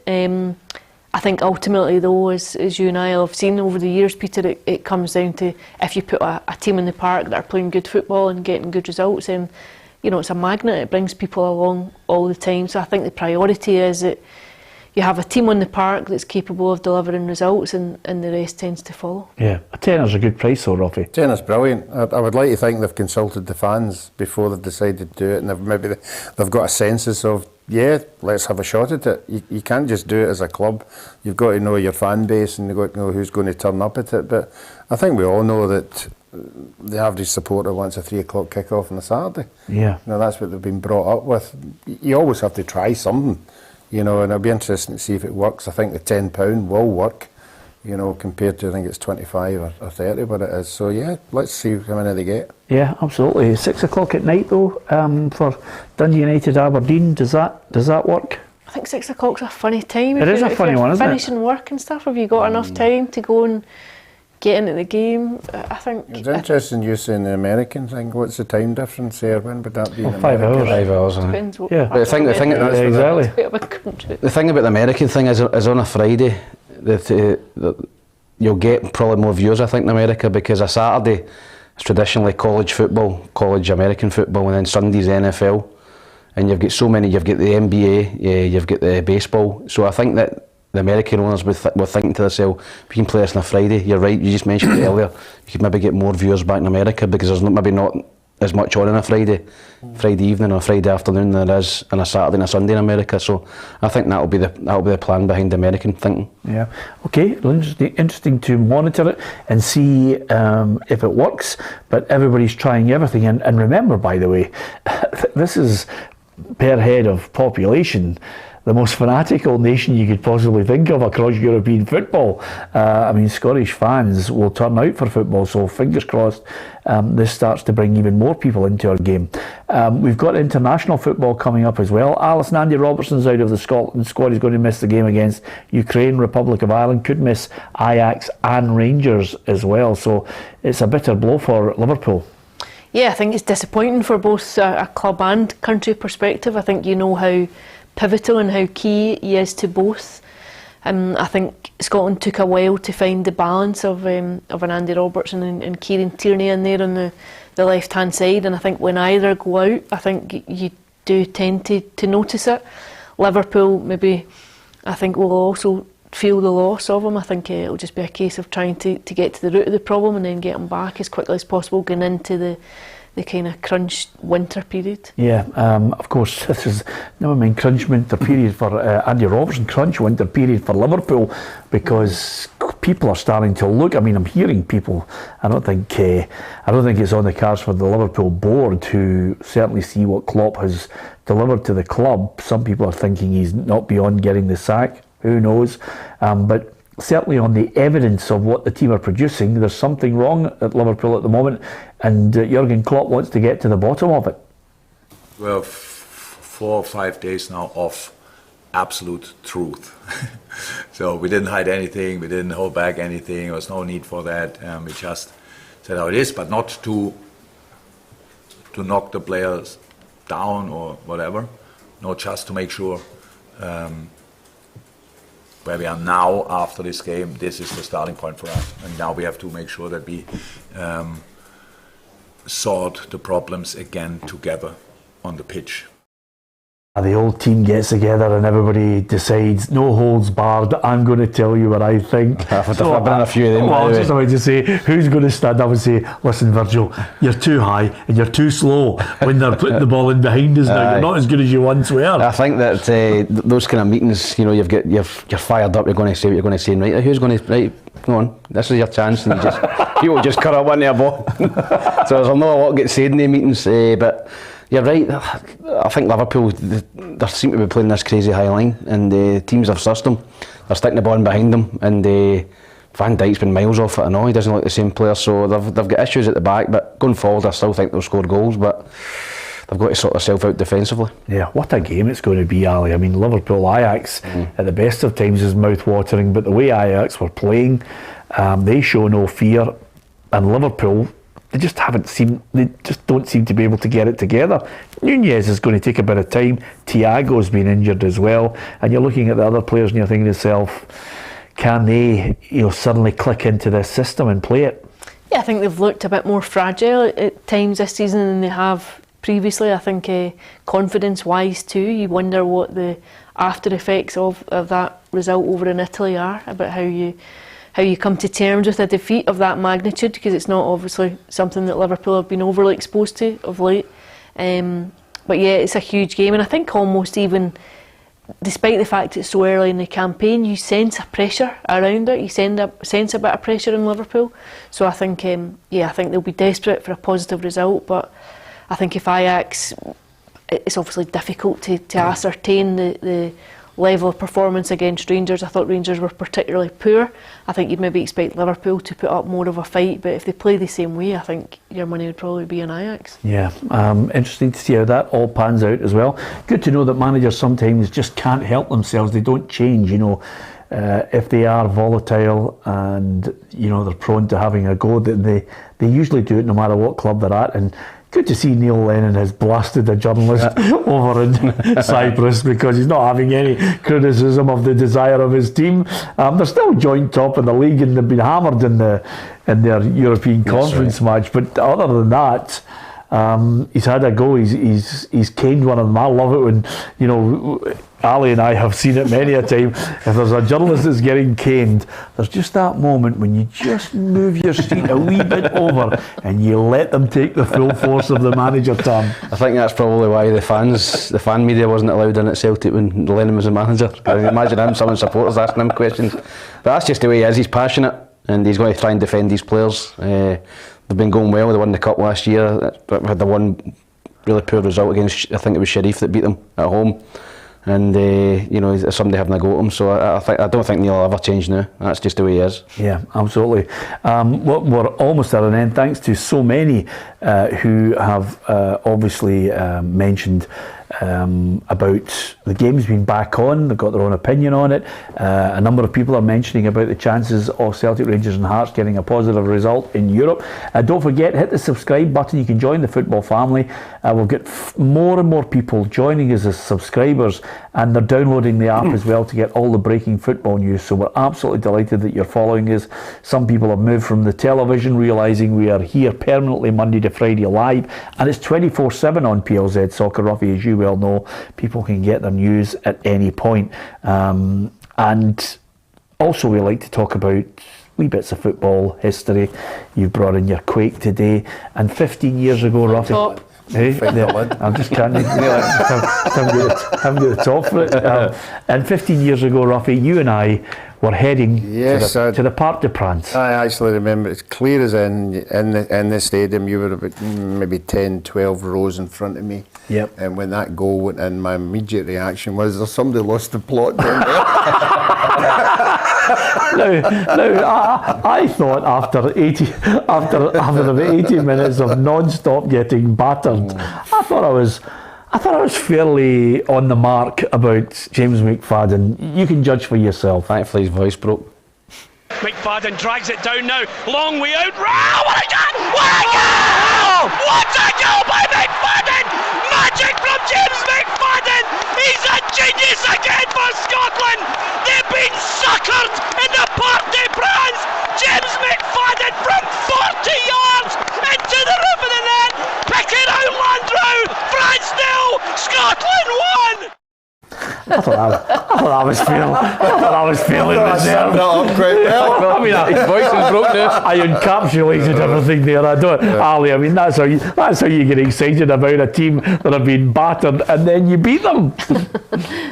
I think ultimately, though, as you and I have seen over the years, Peter, it comes down to, if you put a team in the park that are playing good football and getting good results, then it's a magnet. It brings people along all the time. So I think the priority is that you have a team on the park that's capable of delivering results, and the rest tends to follow. Yeah, a tenner's a good price though, Ruffy. Tenner's brilliant. I would like to think they've consulted the fans before they've decided to do it, and they've got a census of, yeah, let's have a shot at it. You can't just do it as a club. You've got to know your fan base, and you've got to know who's going to turn up at it. But I think we all know that the average supporter wants a 3 o'clock kick-off on a Saturday. Yeah. That's what they've been brought up with. You always have to try something, and it'll be interesting to see if it works. I think the £10 will work, compared to, I think it's 25 or 30, but it is. So yeah, let's see how many they get. Yeah, absolutely. 6 o'clock at night though, for Dundee United Aberdeen. Does that work? I think 6 o'clock's a funny time. It is a funny one, isn't it? Finishing work and stuff, have you got enough time to go and get into the game? I think it's interesting you saying the American thing. What's the time difference there? When would that be? 5 hours. 5 hours. Depends what Yeah. part The thing of America. exactly. It's a bit of a country. The thing about the American thing is on a Friday that you'll get probably more viewers, I think, in America, because a Saturday is traditionally college football, college American football, and then Sunday's NFL, and you've got so many. You've got the NBA, you've got the baseball. So I think that the American owners were thinking to themselves, we can play this on a Friday. You're right, you just mentioned it earlier, you could maybe get more viewers back in America because there's maybe not as much on a Friday evening or Friday afternoon than there is on a Saturday and a Sunday in America. So I think that'll be the plan behind the American thinking. Yeah. Okay. Interesting to monitor it and see if it works. But everybody's trying everything. And remember, by the way, this is per head of population the most fanatical nation you could possibly think of across European football. Scottish fans will turn out for football, so fingers crossed this starts to bring even more people into our game. We've got international football coming up as well. Alison, Andy Robertson's out of the Scotland squad. He's going to miss the game against Ukraine, Republic of Ireland, could miss Ajax and Rangers as well. So it's a bitter blow for Liverpool. Yeah, I think it's disappointing for both a club and country perspective. I think you know how pivotal and how key he is to both. I think Scotland took a while to find the balance of an Andy Robertson and Kieran Tierney in there on the left hand side, and I think when either go out, I think you do tend to notice it. Liverpool maybe, I think, will also feel the loss of him. I think it'll just be a case of trying to get to the root of the problem and then get him back as quickly as possible, going into the kind of crunch winter period. Yeah, of course, this is, never mind crunch winter period for Andy Robertson, crunch winter period for Liverpool, because people are starting to look. I'm hearing people. I don't think it's on the cards for the Liverpool board to certainly see what Klopp has delivered to the club. Some people are thinking he's not beyond getting the sack. Who knows? But certainly on the evidence of what the team are producing, there's something wrong at Liverpool at the moment, and Jurgen Klopp wants to get to the bottom of it. Well, 4 or 5 days now of absolute truth. So we didn't hide anything, we didn't hold back anything, there was no need for that. We just said how it is, but not to knock the players down or whatever. No, just to make sure where we are now after this game, this is the starting point for us. And now we have to make sure that we sort the problems again together on the pitch. The old team gets together and everybody decides, no holds barred, I'm going to tell you what I think. I've been in a few of them. I was just about to say, who's going to stand up and say, listen Virgil, you're too high and you're too slow when they're putting the ball in behind us now. You're not as good as you once were. I think that those kind of meetings, you're fired up, you're going to say what you're going to say, right? Who's going to, right, come on, this is your chance, and people just cut up into a ball. So there's not a lot gets said in the meetings, but you're right. I think Liverpool, they seem to be playing this crazy high line, and the teams have sussed them. They're sticking the ball in behind them, and Van Dijk's been miles off it. I know he doesn't like the same player, so they've got issues at the back. But going forward, I still think they'll score goals, but they've got to sort themselves out defensively. Yeah, what a game it's going to be, Ali. Liverpool Ajax at the best of times is mouth-watering, but the way Ajax were playing, they show no fear, and Liverpool, they just don't seem to be able to get it together. Nunez is going to take a bit of time. Thiago's been injured as well, and you're looking at the other players and you're thinking to yourself, can they suddenly click into this system and play it? Yeah, I think they've looked a bit more fragile at times this season than they have previously. I think confidence-wise too, you wonder what the after effects of that result over in Italy are, about how you come to terms with a defeat of that magnitude, because it's not obviously something that Liverpool have been overly exposed to of late. But yeah, it's a huge game, and I think almost even despite the fact it's so early in the campaign, you sense a pressure around it. You sense a bit of pressure in Liverpool. So I think, I think they'll be desperate for a positive result. But I think if Ajax, it's obviously difficult to ascertain the level of performance against Rangers. I thought Rangers were particularly poor. I think you'd maybe expect Liverpool to put up more of a fight, but if they play the same way, I think your money would probably be on Ajax. Yeah, interesting to see how that all pans out as well. Good to know that managers sometimes just can't help themselves. They don't change, if they are volatile and they're prone to having a go, they usually do it no matter what club they're at. And good to see Neil Lennon has blasted a journalist over in Cyprus because he's not having any criticism of the desire of his team. They're still joint top in the league and they've been hammered in their European Conference match. But other than that, he's had a go. He's caned one of them. I love it when Ali and I have seen it many a time. If there's a journalist that's getting caned, there's just that moment when you just move your seat a wee bit over and you let them take the full force of the manager turn. I think that's probably why the fan media wasn't allowed in at Celtic when Lennon was the manager. I imagine him, some of the supporters asking him questions. But that's just the way he is. He's passionate and he's going to try and defend his players. They've been going well. They won the cup last year. They had the one really poor result against, I think it was Sheriff that beat them at home. And somebody having a go at him, so I don't think Neil will ever change now. That's just the way he is. Yeah, absolutely. We're almost at an end. Thanks to so many who have obviously mentioned about the game's been back on. They've got their own opinion on it. A number of people are mentioning about the chances of Celtic, Rangers and Hearts getting a positive result in Europe. Don't forget, hit the subscribe button. You can join the football family. We'll get more and more people joining us as subscribers, and they're downloading the app as well to get all the breaking football news. So we're absolutely delighted that you're following us. Some people have moved from the television, realising we are here permanently Monday to Friday live, and it's 24/7 on PLZ Soccer. Ruffy, as you well know, people can get their news at any point. And also we like to talk about wee bits of football history. You brought in your Quake today, and 15 years ago, Ruffy. Hey, I'm just can't haven't got the top for it. And 15 years ago, Ruffy, you and I were heading to the Parc des Princes. I actually remember it's clear as in the stadium. You were about maybe 10, 12 rows in front of me. Yep. And when that goal went in, my immediate reaction was, "There's somebody lost the plot down there." Now, I thought after about 80 minutes of non-stop getting battered, I thought I was fairly on the mark about James McFadden. You can judge for yourself. Thankfully his voice broke. McFadden drags it down now, long way out. Oh, what a goal! What a goal! What a goal by McFadden! Magic from James McFadden! He's a genius again for Scotland! They've been suckered in the Parc des Princes! James McFadden from 40 yards into the roof of the net, picking out Landreau. France 0, Scotland 1! I thought I was feeling reserved. I mean, his voice is broke now. I encapsulated everything there. I don't, Ali. I mean, that's how you get excited about a team that have been battered and then you beat them.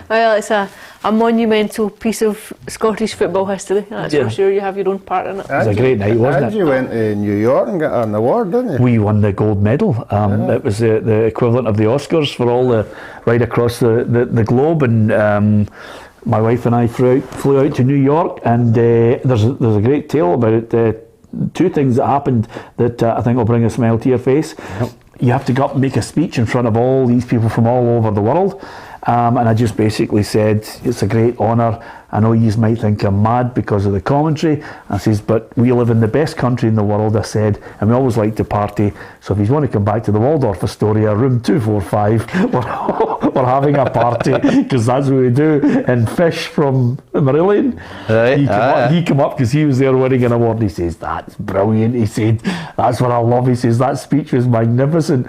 Well, it's a monumental piece of Scottish football history. That's for sure. You have your own part in it. It was a great night, wasn't it? You went to New York and got an award, didn't you? We won the gold medal. It was the equivalent of the Oscars for all right across the globe, and my wife and I flew out to New York, and there's a great tale about it. Two things that happened that I think will bring a smile to your face. Yep. You have to go up and make a speech in front of all these people from all over the world. And I just basically said, it's a great honour. I know you might think I'm mad because of the commentary. I says, but we live in the best country in the world, I said, and we always like to party. So if you want to come back to the Waldorf Astoria, room 245, we're having a party, because that's what we do. And Fish from Marillion, he came up because he was there winning an award. He says, that's brilliant. He said, that's what I love. He says, that speech was magnificent.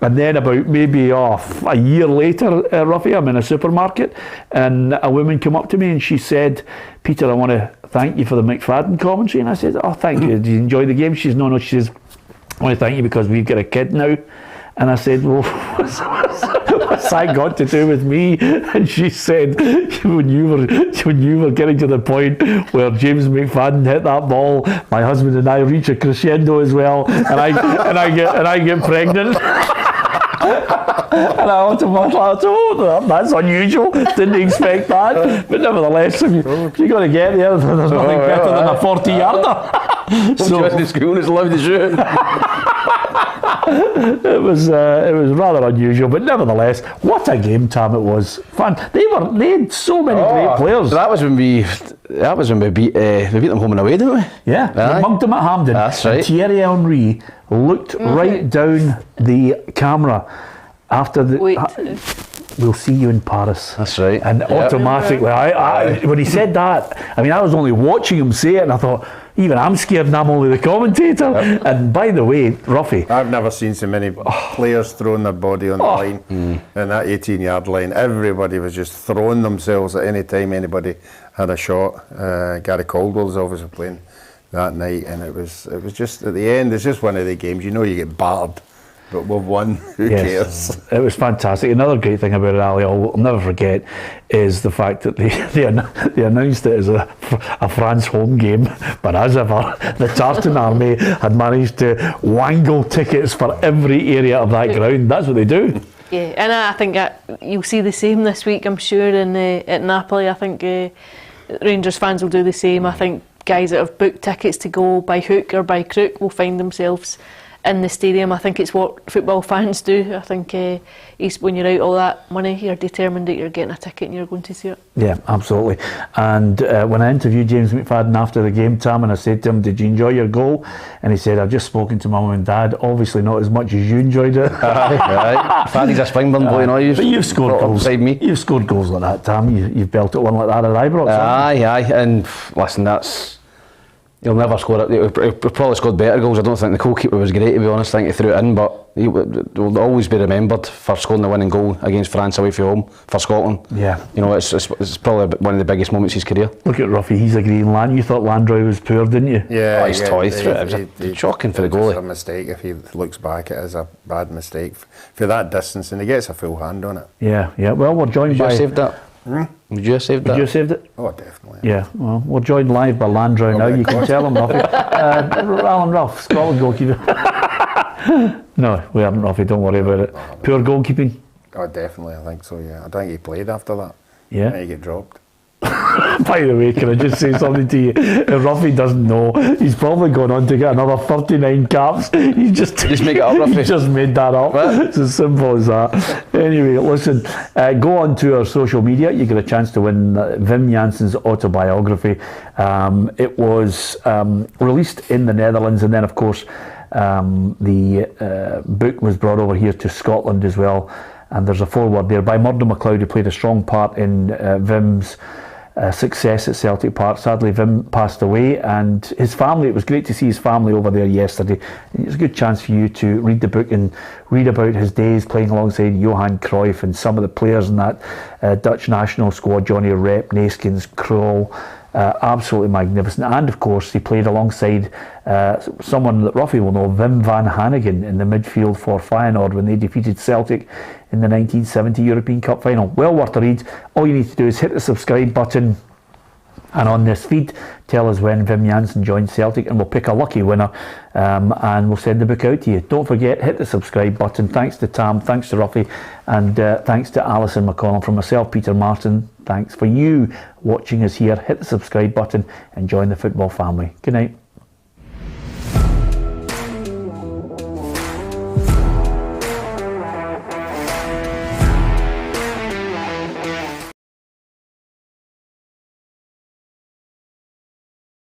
And then about maybe a year later, Ruffy, I'm in a supermarket, and a woman came up to me and she said, Peter, I want to thank you for the McFadden commentary. And I said, oh, thank you. Did you enjoy the game? She says, no. She says, I want to thank you because we've got a kid now. And I said, well, what's that got to do with me? And she said, when you were getting to the point where James McFadden hit that ball, my husband and I reach a crescendo as well, and I get pregnant. And I automatically thought, oh, that's unusual. Didn't expect that. But nevertheless, if you're going to get there, there's nothing better than a 40-yarder. So the school is allowed to shoot. It was rather unusual, but nevertheless, what a game, Tam! It was fun. They had so many great players. That was when we beat them home and away, didn't we? Yeah, we mugged them at Hampden. That's right. And Thierry Henry looked right down the camera after the. We'll see you in Paris. That's right. And automatically, when he said that, I mean, I was only watching him say it, and I thought, even I'm scared and I'm only the commentator. Yep. And by the way, Ruffy, I've never seen so many players throwing their body on the line in that 18-yard line. Everybody was just throwing themselves at any time anybody had a shot. Gary Caldwell was obviously playing that night, and it was just at the end. It's just one of the games. You know, you get battered. But we've won, who cares? It was fantastic. Another great thing about it, Ali, I'll never forget, is the fact that they announced it as a France home game, but as ever, the Tartan Army had managed to wangle tickets for every area of that ground. That's what they do. Yeah, and I think you'll see the same this week, I'm sure, at Napoli. I think Rangers fans will do the same. I think guys that have booked tickets to go by hook or by crook will find themselves in the stadium. I think it's what football fans do. I think when you're out all that money, you're determined that you're getting a ticket and you're going to see it. Yeah, absolutely. And when I interviewed James McFadden after the game, Tam, and I said to him, did you enjoy your goal? And he said, I've just spoken to Mum and Dad, obviously not as much as you enjoyed it. Right. Faddy's a Springburn boy, but you've scored goals. Me. You've scored goals like that, Tam. You've belted one like that at Ibrox. Aye. And listen, he'll never score it. He'll probably scored better goals. I don't think the goalkeeper was great, to be honest. I think he threw it in, but he will always be remembered for scoring the winning goal against France away from home for Scotland. Yeah. You know, it's probably one of the biggest moments of his career. Look at Ruffy, he's agreeing. You thought Landry was poor, didn't you? Yeah. He's toy through it. It was shocking for the goalie. It's a mistake. If he looks back, it is a bad mistake for that distance, and he gets a full hand on it. Yeah. Well, we're joined by... Would you have saved that? Would you have saved that? Would you have saved it? Oh, definitely. Yeah, well, we're joined live by Landry now. You can tell him, Ruffy. Alan Ruff, Scotland goalkeeper. No, we haven't, Ruffy, don't worry about it. No, poor goalkeeping? Oh, definitely, I think so, yeah. I think he played after that. Yeah. And he get dropped. By the way, can I just say something to you? If Ruffy doesn't know, he's probably gone on to get another 39 caps. He's just make it up, Ruffy. He just made that up. What? It's as simple as that. Anyway, listen, go on to our social media. You get a chance to win Wim Jansen's autobiography. It was released in the Netherlands, and then, of course, the book was brought over here to Scotland as well. And there's a foreword there by Murdo MacLeod, who played a strong part in Wim's success at Celtic Park. Sadly, Wim passed away, and his family, it was great to see his family over there yesterday. It's a good chance for you to read the book and read about his days playing alongside Johan Cruyff and some of the players in that Dutch national squad, Johnny Rep, Neeskens, Krul. Absolutely magnificent. And of course, he played alongside someone that Ruffy will know, Wim van Hanegem, in the midfield for Feyenoord when they defeated Celtic in the 1970 European Cup final. Well worth a read. All you need to do is hit the subscribe button, and on this feed, tell us when Wim Jansen joined Celtic, and we'll pick a lucky winner and we'll send the book out to you. Don't forget, hit the subscribe button. Thanks to Tam, thanks to Ruffy, and thanks to Alison McConnell. From myself, Peter Martin, thanks for you watching us here. Hit the subscribe button and join the football family. Good night.